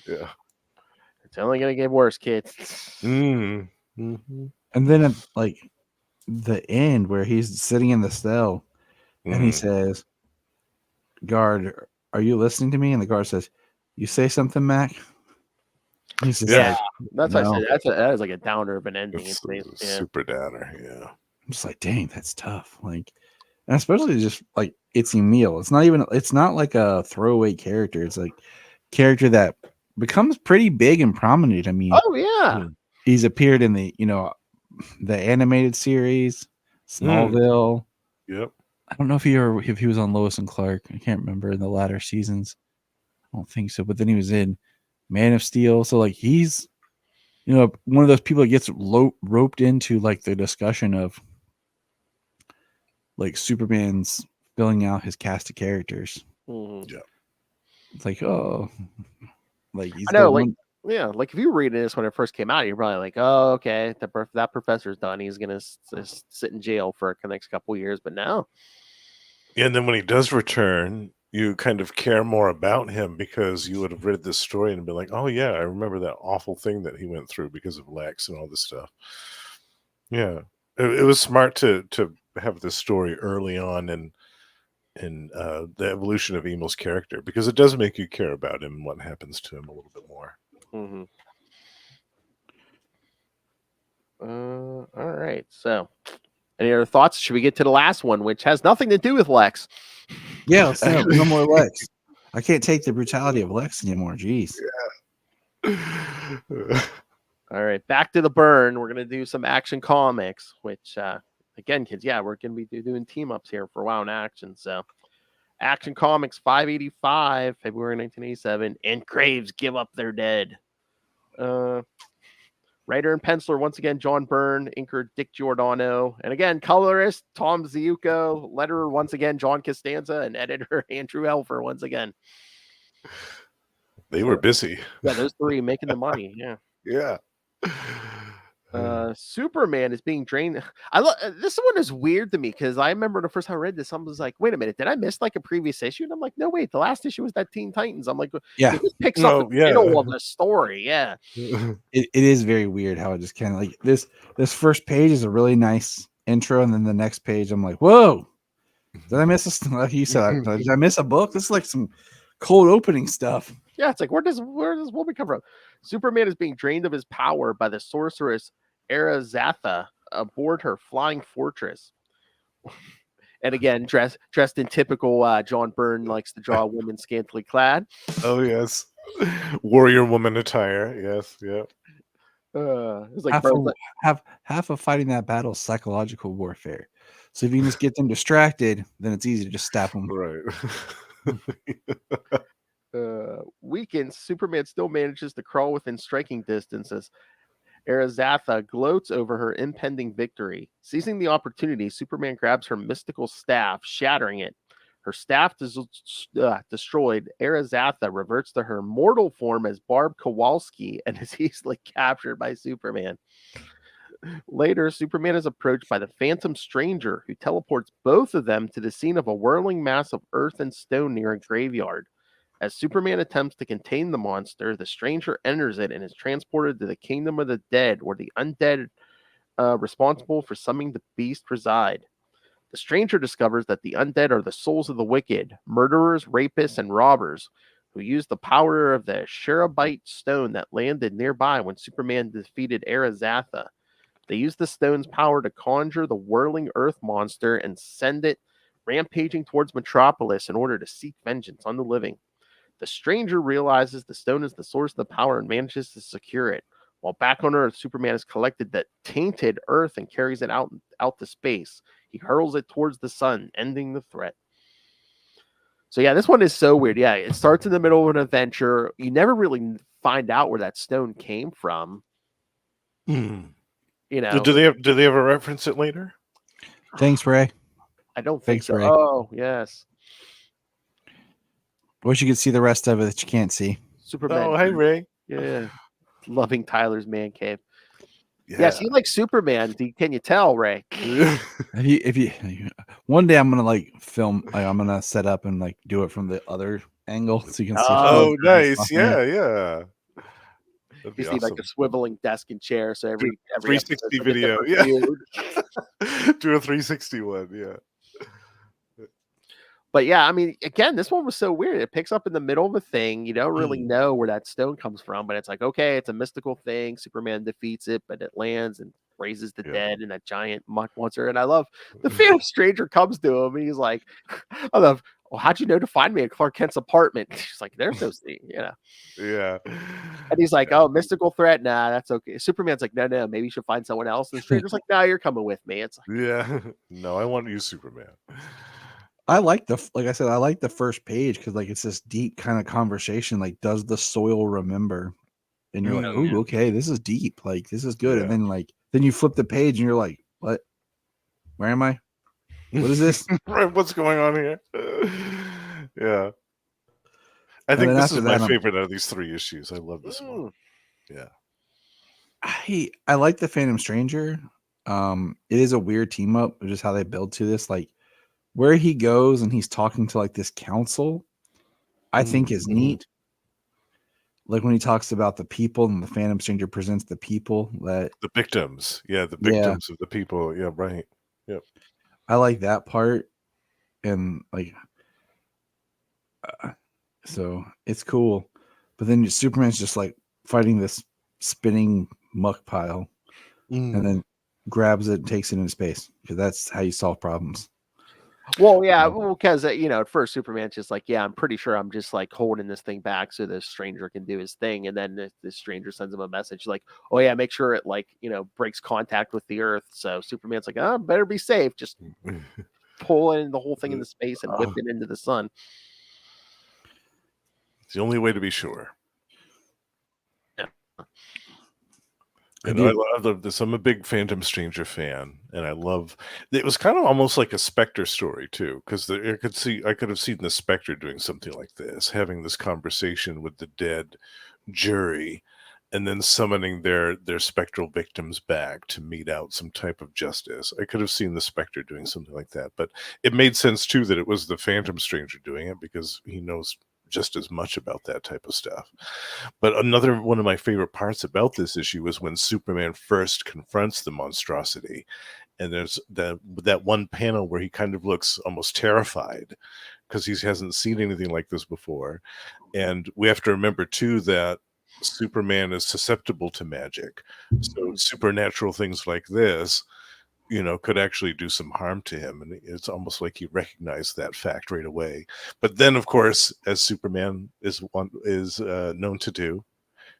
Yeah. It's only gonna get worse, kids. And then at like the end where he's sitting in the cell and he says, "Guard, are you listening to me?" And the guard says, "You say something, Mac?" He's just like, that's what I said. That is like a downer of an ending. It's super downer. Yeah. I'm just like, dang, that's tough. Like, and especially just like it's Emil. It's not like a throwaway character. It's like character that becomes pretty big and prominent. I mean, he's appeared in the the animated series, Smallville. Yep. I don't know if he was on Lois and Clark. I can't remember in the latter seasons. I don't think so. But then he was in Man of Steel. So like he's one of those people that gets roped into like the discussion of like Superman's filling out his cast of characters. Yeah. It's like, oh, like he's like if you were reading this when it first came out, you're probably like, oh, okay, that professor's done. He's gonna sit in jail for the next couple of years. But now, and then when he does return, you kind of care more about him because you would have read this story and been like, oh yeah, I remember that awful thing that he went through because of Lex and all this stuff. Yeah, it was smart to have this story early on, and the evolution of Emil's character, because it does make you care about him and what happens to him a little bit more. Mm-hmm. All right. So, any other thoughts? Should we get to the last one, which has nothing to do with Lex? Yeah, let's no more Lex. I can't take the brutality of Lex anymore. Jeez. All right, back to the burn. We're gonna do some Action Comics, which again, kids, yeah, we're gonna be doing team ups here for a while in action. So, Action Comics 585, February 1987, and Craves give up their dead. Writer and penciler once again John Byrne, inker Dick Giordano, and again colorist Tom Ziuko, letterer once again John Costanza, and editor Andrew Elfer once again. They were busy. Yeah, those three making the money. Yeah. Yeah. Superman is being drained. This one is weird to me because I remember the first time I read this, someone was like, "Wait a minute, did I miss like a previous issue?" And I'm like, "No, wait, the last issue was that Teen Titans." I'm like, Yeah, it just picks up the middle of the story. Yeah, it is very weird how it just kind of like this first page is a really nice intro, and then the next page, I'm like, "Whoa, did I miss this?" Like you said, did I miss a book? This is like some cold opening stuff. Yeah, it's like where does this woman come from? Superman is being drained of his power by the sorceress Arazatha aboard her flying fortress. And again, dressed in typical John Byrne likes to draw women scantily clad. Oh yes, warrior woman attire. Yes, yeah. It's like half of fighting that battle is psychological warfare. So if you can just get them distracted, then it's easy to just stab them. Right. Weakened, Superman still manages to crawl within striking distances. Arazatha gloats over her impending victory. Seizing the opportunity, Superman grabs her mystical staff, shattering it. Her staff destroyed, Arazatha reverts to her mortal form as Barb Kowalski and is easily captured by Superman. Later, Superman is approached by the Phantom Stranger, who teleports both of them to the scene of a whirling mass of earth and stone near a graveyard. As Superman attempts to contain the monster, the stranger enters it and is transported to the kingdom of the dead, where the undead responsible for summoning the beast reside. The stranger discovers that the undead are the souls of the wicked, murderers, rapists, and robbers, who use the power of the Cherubite stone that landed nearby when Superman defeated Arazatha. They use the stone's power to conjure the whirling earth monster and send it rampaging towards Metropolis in order to seek vengeance on the living. The stranger realizes the stone is the source of the power and manages to secure it. While back on Earth, Superman has collected the tainted Earth and carries it out to space. He hurls it towards the sun, ending the threat. So yeah, this one is so weird. Yeah, it starts in the middle of an adventure. You never really find out where that stone came from. You know, do they ever reference it later? Thanks, Ray. I don't think so. Ray. Oh, yes. Wish you could see the rest of it that you can't see. Superman. Oh, hey, Ray. Yeah. Loving Tyler's man cave. Yeah. Yes, you like Superman. Can you tell, Ray? if you one day I'm gonna like film, I'm gonna set up and like do it from the other angle so you can see. Oh, nice. Yeah. You see awesome. Like a swiveling desk and chair. So every 360 video. Yeah. Do a 360 one. Yeah. But yeah, I mean, again, this one was so weird. It picks up in the middle of a thing. You don't really know where that stone comes from, but it's like, okay, it's a mystical thing. Superman defeats it, but it lands and raises the dead and that giant monster. And I love the Phantom Stranger comes to him and he's like, I love, well, how'd you know to find me at Clark Kent's apartment? She's like, there's no sea, you know. Yeah. And he's like, oh, mystical threat. Nah, that's okay. Superman's like, no, maybe you should find someone else. And the Stranger's like, no, you're coming with me. It's like, yeah. No, I want you, Superman. I like I like the first page because like it's this deep kind of conversation. Like, does the soil remember? And you're like, oh, okay, this is deep. Like, this is good. Yeah. And then you flip the page and you're like, what? Where am I? What is this? Right, what's going on here? Yeah. I think this is my favorite out of these 3 issues. I love this one. Yeah. I like the Phantom Stranger. It is a weird team up, just how they build to this. Like, where he goes and he's talking to like this council, I think is neat. Like when he talks about the people and the Phantom Stranger presents the people that the victims. Yeah, the victims of the people. Yeah, right. Yep. I like that part. and like, so it's cool. But then Superman's just like fighting this spinning muck pile, and then grabs it and takes it into space, because that's how you solve problems. Well, yeah, because at first Superman's just like, yeah, I'm pretty sure I'm just like holding this thing back so this stranger can do his thing, and then this stranger sends him a message like, oh yeah, make sure it like breaks contact with the Earth. So Superman's like, oh, better be safe, just pulling the whole thing into space and whip it into the sun. It's the only way to be sure. I love this. I'm a big Phantom Stranger fan, and I love. It was kind of almost like a Spectre story too, because I could have seen the Spectre doing something like this, having this conversation with the dead jury, and then summoning their spectral victims back to mete out some type of justice. I could have seen the Spectre doing something like that, but it made sense too that it was the Phantom Stranger doing it, because he knows just as much about that type of stuff. But another one of my favorite parts about this issue was when Superman first confronts the monstrosity, and there's that one panel where he kind of looks almost terrified because he hasn't seen anything like this before. And we have to remember too that Superman is susceptible to magic, so supernatural things like this could actually do some harm to him. And it's almost like he recognized that fact right away. But then, of course, as Superman is known to do,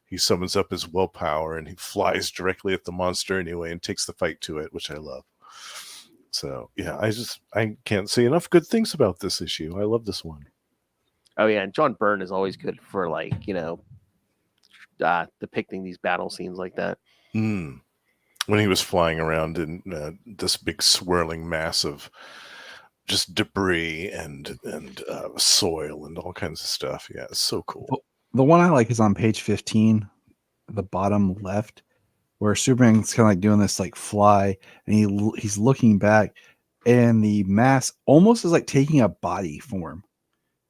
he summons up his willpower and he flies directly at the monster anyway and takes the fight to it, which I love. So, yeah, I can't say enough good things about this issue. I love this one. Oh, yeah, and John Byrne is always good for, like, depicting these battle scenes like that. When he was flying around in this big swirling mass of just debris and soil and all kinds of stuff. Yeah, it's so cool. The one I like is on page 15, the bottom left, where Superman's kind of like doing this like fly, and he's looking back, and the mass almost is like taking a body form.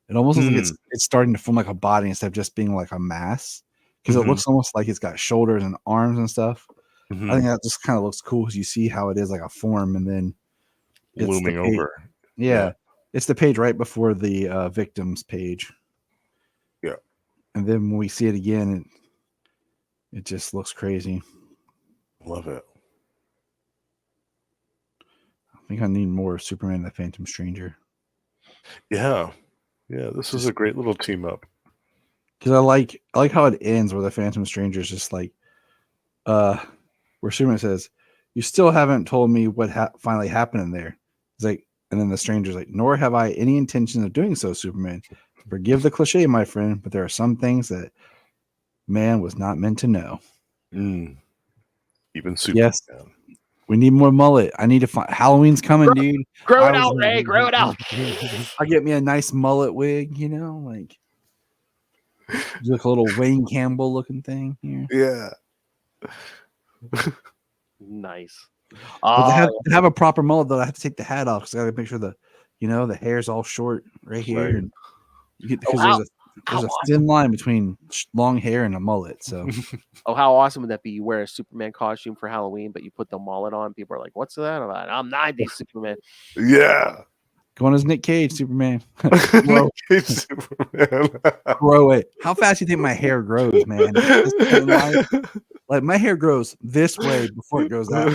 It almost looks like it's starting to form like a body instead of just being like a mass, because it looks almost like it's got shoulders and arms and stuff. I think that just kind of looks cool because you see how it is like a form, and then it's looming over. Yeah, it's the page right before the victims page. Yeah, and then when we see it again, it just looks crazy. Love it. I think I need more Superman and the Phantom Stranger. Yeah, this is a great little team up. Because I like how it ends, where the Phantom Stranger is just like, where Superman says, "You still haven't told me what finally happened in there." It's like, and then the Stranger's like, "Nor have I any intention of doing so, Superman. Forgive the cliche, my friend, but there are some things that man was not meant to know." Even Superman. Yes, we need more mullet. I need to find Halloween's coming, dude. Grow it out, Ray. Grow it out. I'll get me a nice mullet wig, like like a little Wayne Campbell looking thing here. Yeah. Nice. But to have a proper mullet, though, I have to take the hat off because I got to make sure the hair's all short right here, Right. and because there's a thin line between long hair and a mullet. So, how awesome would that be? You wear a Superman costume for Halloween, but you put the mullet on. People are like, "What's that about?" I'm 90s Superman. Yeah. Go on as Nick Cage, Superman. Nick Cage, Superman. Grow it. How fast do you think my hair grows, man? Like my hair grows this way before it goes that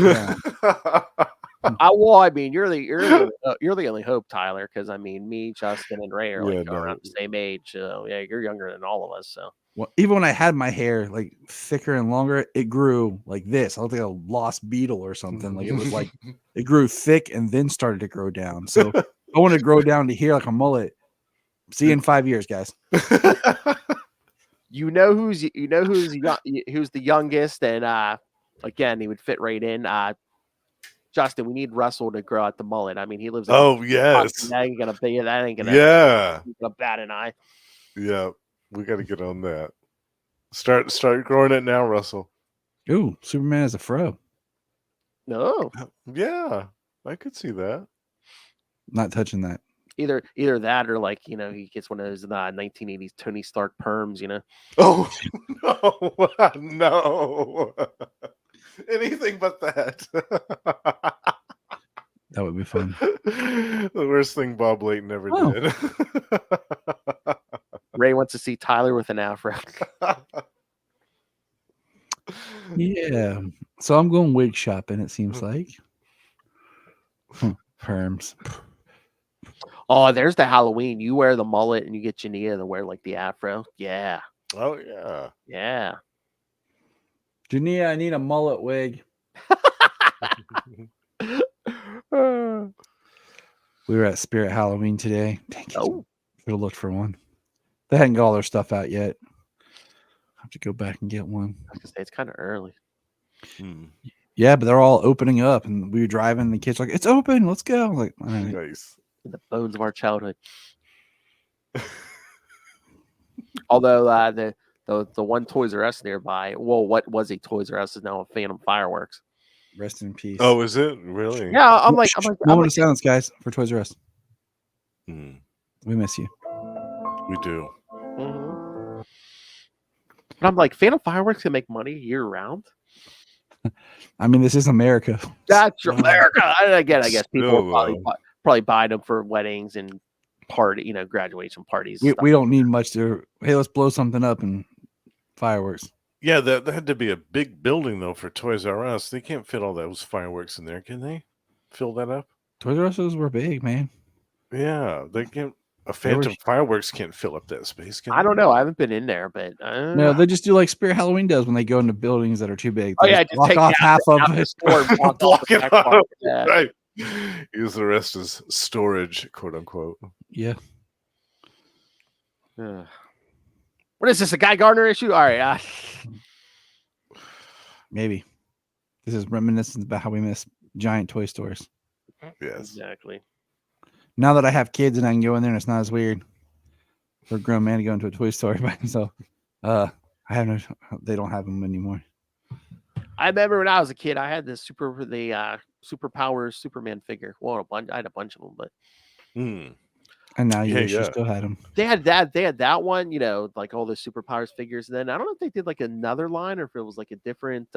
down. Well, I mean, you're the only hope, Tyler, because I mean, me, Justin, and Ray are around the same age. So yeah, you're younger than all of us. So even when I had my hair like thicker and longer, it grew like this. I looked like a lost beetle or something. Like it was like it grew thick and then started to grow down. So I want to grow down to here like a mullet. See you in 5 years, guys. who's the youngest, and again, he would fit right in. Justin, we need Russell to grow out the mullet. I mean, he lives. Yes. That ain't gonna be. That ain't gonna. Yeah. Bat an eye. Yeah, we got to get on that. Start growing it now, Russell. Ooh, Superman is a fro. No. Yeah, I could see that. Not touching that. Either that or he gets one of those 1980s Tony Stark perms. Oh no. Anything but that. That would be fun. The worst thing Bob Layton ever Oh. did. Ray wants to see Tyler with an afro. Yeah. So I'm going wig shopping, it seems like. Perms. Oh, there's the Halloween. You wear the mullet and you get Jania to wear like the afro. Yeah. Oh yeah. Yeah. Jania, I need a mullet wig. We were at Spirit Halloween today. Dang it. Oh. Should have looked for one. They hadn't got all their stuff out yet. I have to go back and get one. I was gonna say it's kind of early. Yeah, but they're all opening up, and we were driving. The kids were like, "It's open, let's go!" I'm like, all right. Nice. The bones of our childhood. Although the one Toys R Us nearby, well, what was a Toys R Us is now a Phantom Fireworks. Rest in peace. Oh, is it really? Yeah, I'm like, moment of silence, guys, for Toys R Us. Mm, We miss you. we do. mhm. But I'm like, Phantom Fireworks can make money year round. I mean, this is America. That's America. Again, I guess people Still, will probably buy them for weddings and graduation parties. and We stuff. don't need much to. Hey, let's blow something up and fireworks. Yeah, that had to be a big building though for Toys R Us. They can't fit all those fireworks in there, can they? Fill that up? Toys R Us were big, man. Yeah, they can't. A Phantom Fireworks can't fill up that space. Can I don't know. I haven't been in there, but No, they just do like Spirit Halloween does when they go into buildings that are too big. oh They yeah, just just block take off half of the it. store and block Block off the it back off. part. Yeah. Right. Use the rest as storage, quote unquote. Yeah. What is this? A Guy Gardner issue? All right. Maybe. This is reminiscent about how we miss giant toy stores. Yes. Exactly. Now that I have kids and I can go in there and it's not as weird for a grown man to go into a toy store by himself. They don't have them anymore. I remember when I was a kid, I had this Superpowers Superman figure. Well, I had a bunch of them, but And now Yeah, you yeah. still had them. they had that one, like all the Superpowers figures. And then I don't know if they did like another line or if it was like a different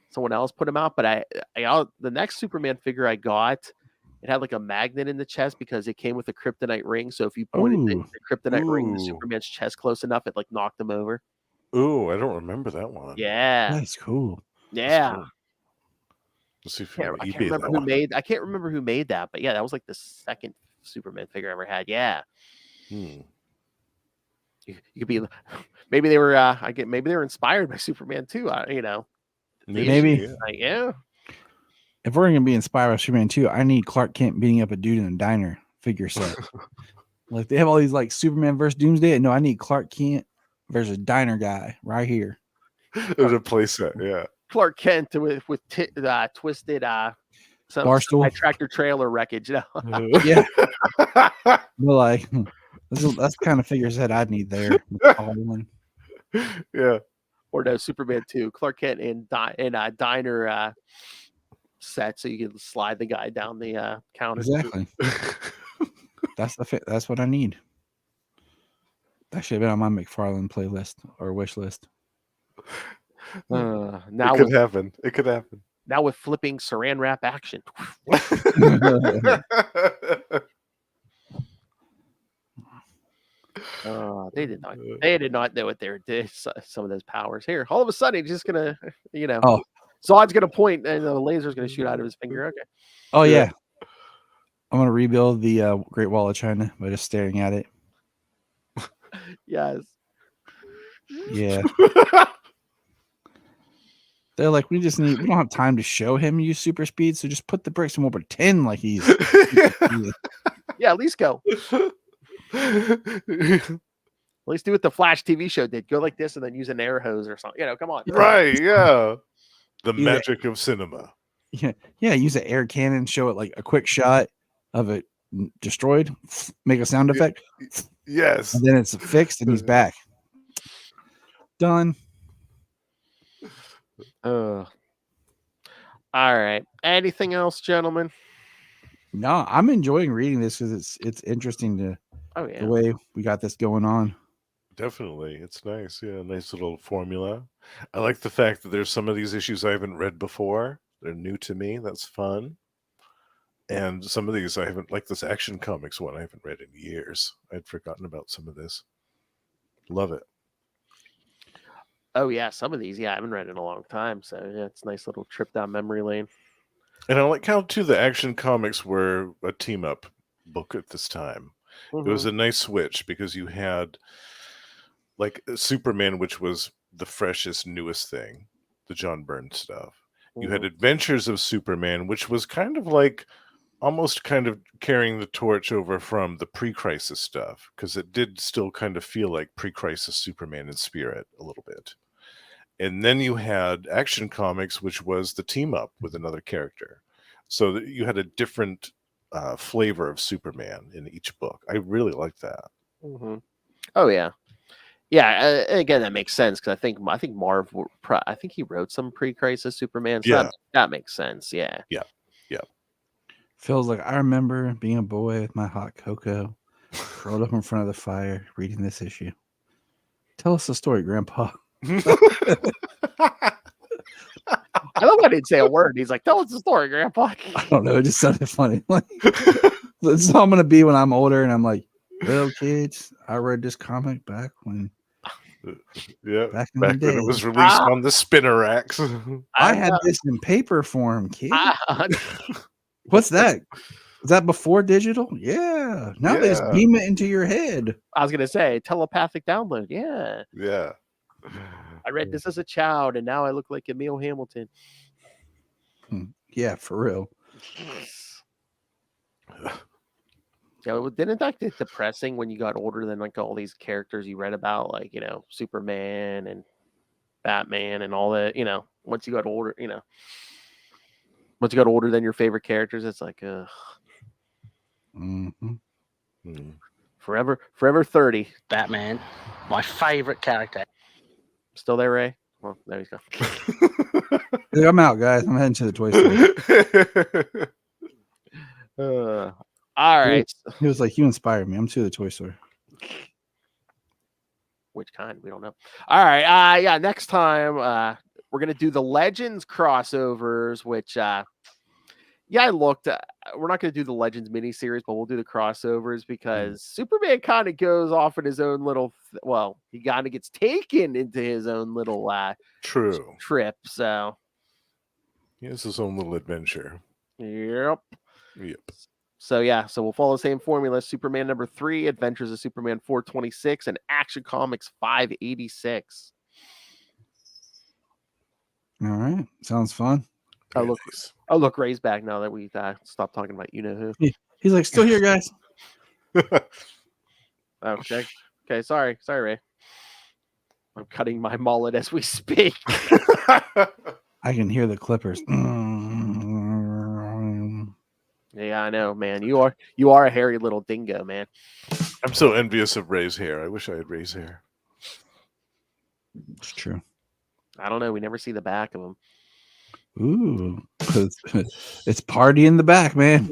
someone else put them out. But the next Superman figure I got, it had like a magnet in the chest because it came with a kryptonite ring. So if you pointed the kryptonite ring to Ooh. Superman's chest close enough, it like knocked him over. Ooh, I don't remember that one. Yeah. That's cool. Yeah. cool. Let's see if I can't remember who made that, but yeah, that was like the second Superman figure I ever had. Yeah. You could be maybe they were maybe they were inspired by Superman too. Maybe. Yeah. If we're gonna be inspired by Superman 2, I need Clark Kent beating up a dude in a diner figure set. Like they have all these like Superman versus Doomsday. No, I need Clark Kent versus a diner guy right here. There's a playset, yeah. Clark Kent with twisted Barstool tractor trailer wreckage. Yeah. Well, like that's the kind of figure set I'd need there. Yeah. Or no, Superman 2, Clark Kent in a diner set, so you can slide the guy down the counter. Exactly. That's what I need. That should have been on my McFarlane playlist or wish list. Now it could happen. It could happen. Now with flipping saran wrap action. They did not know what they were doing. Some of those powers here. All of a sudden, he's just gonna, Zod's gonna point and the laser's gonna shoot out of his finger. Okay. Oh yeah. I'm gonna rebuild the Great Wall of China by just staring at it. Yes. Yeah. They're like, we don't have time to show him use super speed, so just put the bricks and we'll pretend like he's yeah, at least go. At least do what the Flash TV show did. Go like this and then use an air hose or something. Come on. Right, yeah. The magic of cinema. Yeah, use an air cannon, show it like a quick shot of it destroyed, make a sound effect. Yes. And then it's fixed and he's back. Done. All right. Anything else, gentlemen? No, I'm enjoying reading this because it's interesting to the way we got this going on. Definitely. It's nice. Yeah, nice little formula. I like the fact that there's some of these issues I haven't read before. They're new to me. That's fun. And some of these I haven't, like this Action Comics one, I haven't read in years. I'd forgotten about some of this. Love it. Oh yeah, some of these, I haven't read in a long time, so yeah, it's a nice little trip down memory lane. And I like how too the Action Comics were a team up book at this time. It was a nice switch because you had like Superman, which was the freshest, newest thing, the John Byrne stuff. You had Adventures of Superman, which was kind of like almost kind of carrying the torch over from the pre-crisis stuff, because it did still kind of feel like pre-crisis Superman in spirit a little bit. And then you had Action Comics, which was the team up with another character. So that you had a different flavor of Superman in each book. I really like that. Oh yeah. Yeah, again, that makes sense because I think Marv, I think he wrote some pre-crisis Superman. So Yeah. that makes sense. Yeah. Feels like I remember being a boy with my hot cocoa, curled up in front of the fire, reading this issue. Tell us the story, Grandpa. I love I didn't say a word. He's like, "Tell us the story, Grandpa." I don't know. It just sounded funny. Like, that's how I'm going to be when I'm older. And I'm like, well, kids, I read this comic back when back in the day. when it was released on the spinner racks. I had this in paper form, kid. What's that? Is that before digital? Yeah. Now they just beam it into your head. I was gonna say telepathic download. Yeah. Yeah. I read this as a child, and now I look like Emil Hamilton. Yeah, for real. Yeah, didn't that get depressing when you got older than like all these characters you read about, like, you know, Superman and Batman and all that, you know, once you got older, you know, once you got older than your favorite characters, it's like, forever 30. Batman, my favorite character. Still there, Ray? Well, there you go. Dude, I'm out, guys. I'm heading to the toy store. All right. He was like, you inspired me. I'm to the toy store. Which kind? We don't know. All right. Yeah, next time we're going to do the Legends crossovers, which I looked at. We're not going to do the Legends miniseries, but we'll do the crossovers because Superman kind of goes off in his own little he kind of gets taken into his own little trip. So he has his own little adventure. Yep. So so we'll follow the same formula. Superman number 3, Adventures of Superman 426, and Action Comics 586. All right. Sounds fun. Oh, look, Ray's back now that we stopped talking about you-know-who. He's like, still here, guys. Okay. Sorry, Ray. I'm cutting my mullet as we speak. I can hear the clippers. Yeah, I know, man. You are a hairy little dingo, man. I'm so envious of Ray's hair. I wish I had Ray's hair. It's true. I don't know. We never see the back of him. Ooh, because it's party in the back, man.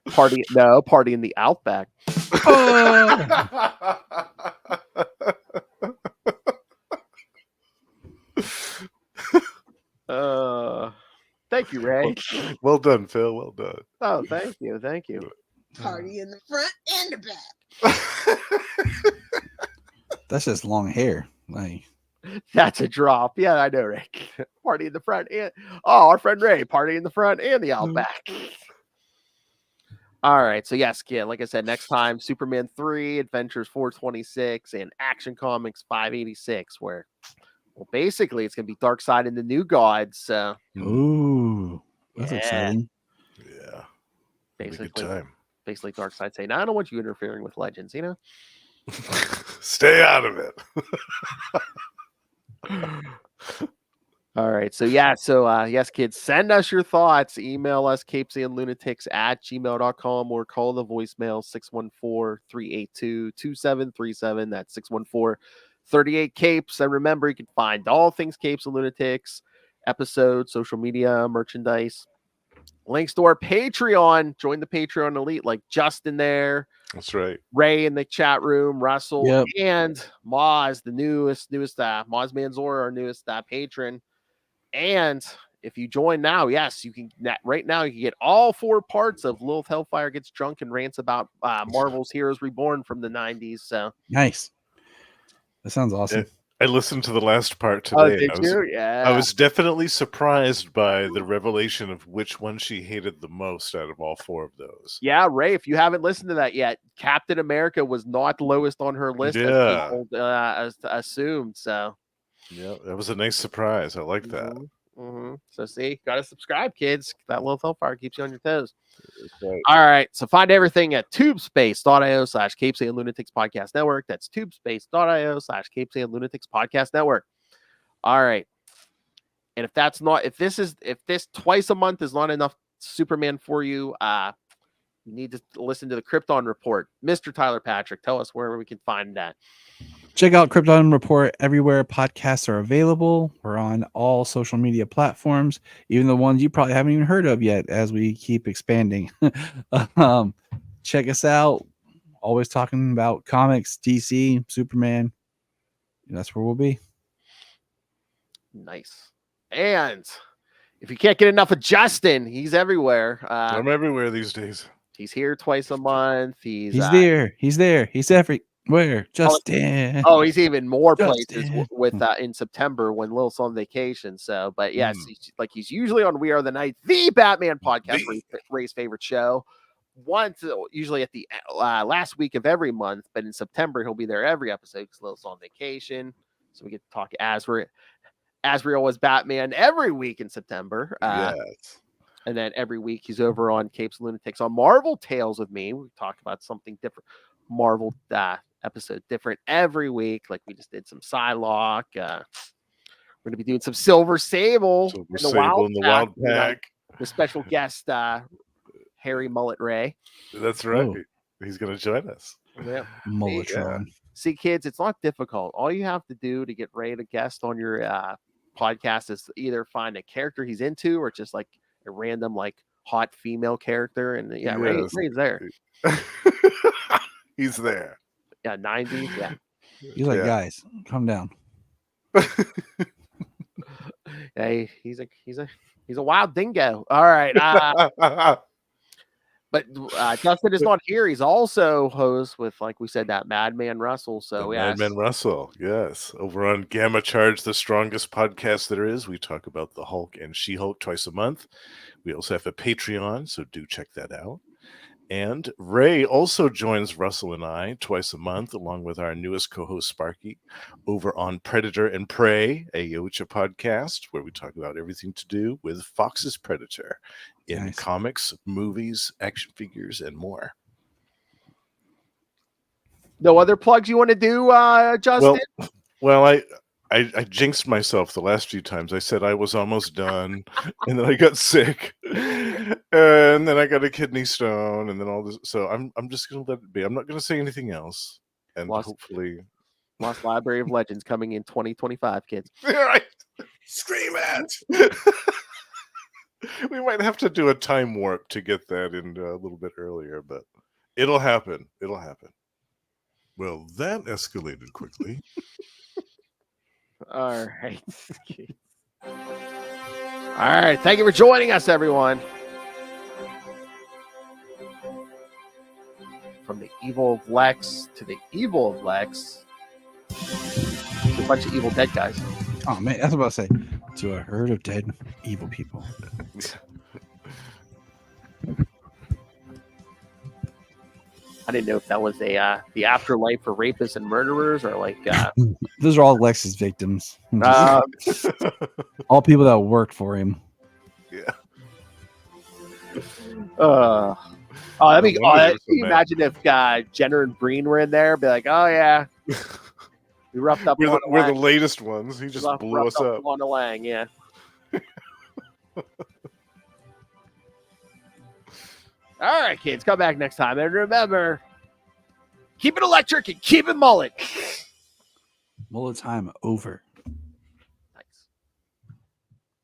Party in the outback. Thank you, Ray. Well done, Phil. Well done. Oh, thank you. Party in the front and the back. That's just long hair. Like, that's a drop. Yeah, I know, Rick. Party in the front and our friend Ray, party in the front and the outback. All right. So yes, kid, like I said, next time Superman 3, Adventures 426, and Action Comics 586, where basically it's gonna be Darkseid and the New Gods. So ooh, that's exciting. Yeah. Basically Darkseid saying, I don't want you interfering with Legends, you know? Stay out of it. All right. So yes, kids, send us your thoughts. Email us CapesandLunatics@gmail.com or call the voicemail 614-382-2737. That's 614-38-CAPES. And remember, you can find all things Capes and Lunatics, episodes, social media, merchandise, links to our Patreon. Join the Patreon elite like Justin there. That's right. Ray in the chat room, Russell, Yep. and Moz, the newest Moz Manzor, our newest patron. And if you join now, yes, you can. Right now, you can get all 4 parts of Lilith Hellfire Gets Drunk and Rants about Marvel's Heroes Reborn from the 90s. So Nice. That sounds awesome. I listened to the last part today. Oh, did you? Yeah. I was definitely surprised by the revelation of which one she hated the most out of all 4 of those. Yeah, Ray, if you haven't listened to that yet, Captain America was not lowest on her list as people assumed. So, yeah, that was a nice surprise. I like that. So, see, got to subscribe, kids. That little hellfire keeps you on your toes. Right. All right. So, find everything at tubespace.io/CapesandLunatics Podcast Network. That's tubespace.io/CapesandLunatics Podcast Network. All right. And if this twice a month is not enough Superman for you, you need to listen to the Krypton Report. Mr. Tyler Patrick, tell us where we can find that. Check out Krypton Report everywhere podcasts are available. We're on all social media platforms, even the ones you probably haven't even heard of yet as we keep expanding. Check us out. Always talking about comics, DC, Superman. That's where we'll be. Nice. And if you can't get enough of Justin, he's everywhere. I'm everywhere these days. He's here twice a month. He's there. He's there. He's everywhere. Justin. Oh, he's even more Justin. places with in September when Lil's on vacation. So, but yes, he's usually on We Are the Night, the Batman podcast, Ray's favorite show. Usually at the last week of every month, but in September he'll be there every episode because Lil's on vacation. So we get to talk Azrael as Batman every week in September. Yes. And then every week he's over on Capes and Lunatics on Marvel Tales with me. We talk about something different, Marvel episode different every week. Like we just did some Psylocke. We're going to be doing some Silver Sable in the Wild Pack. The special guest, Harry Mullet Ray. That's right. Oh. He's going to join us. Yeah. Mulletron. See, kids, it's not difficult. All you have to do to get Ray to guest on your podcast is either find a character he's into or just like a random like hot female character. And Ray's there. He's there. Yeah, 90s. Yeah. He's like, guys, calm down. Hey, he's a wild dingo. All right. But Justin is not here. He's also host with, like we said, that Madman Russell. So Madman Russell, yes. Over on Gamma Charge, the strongest podcast there is. We talk about the Hulk and She-Hulk twice a month. We also have a Patreon, so do check that out. And Ray also joins Russell and I twice a month, along with our newest co-host Sparky, over on Predator and Prey, a Yocha podcast, where we talk about everything to do with Fox's Predator in comics, movies, action figures, and more. No other plugs you want to do, Justin? Well, I jinxed myself the last few times. I said I was almost done, and then I got sick, and then I got a kidney stone, and then all this. So I'm just gonna let it be. I'm not gonna say anything else, and hopefully, Lost Library of Legends coming in 2025, kids. Right? Scream it! We might have to do a time warp to get that in a little bit earlier, but it'll happen. It'll happen. Well, that escalated quickly. All right. All right. Thank you for joining us, everyone. From the evil of Lex to the evil of Lex. It's a bunch of evil dead guys. Oh, man. That's what I was about to say. To a herd of dead evil people. I didn't know if that was the afterlife for rapists and murderers or like... Those are all Lex's victims. All people that worked for him. Yeah. Can you imagine if Jenner and Breen were in there? Be like, oh yeah, we roughed up. We're the latest ones. He just blew us up. On the Lang, yeah. All right, kids, come back next time, and remember, keep it electric and keep it mullet. Mullet time over.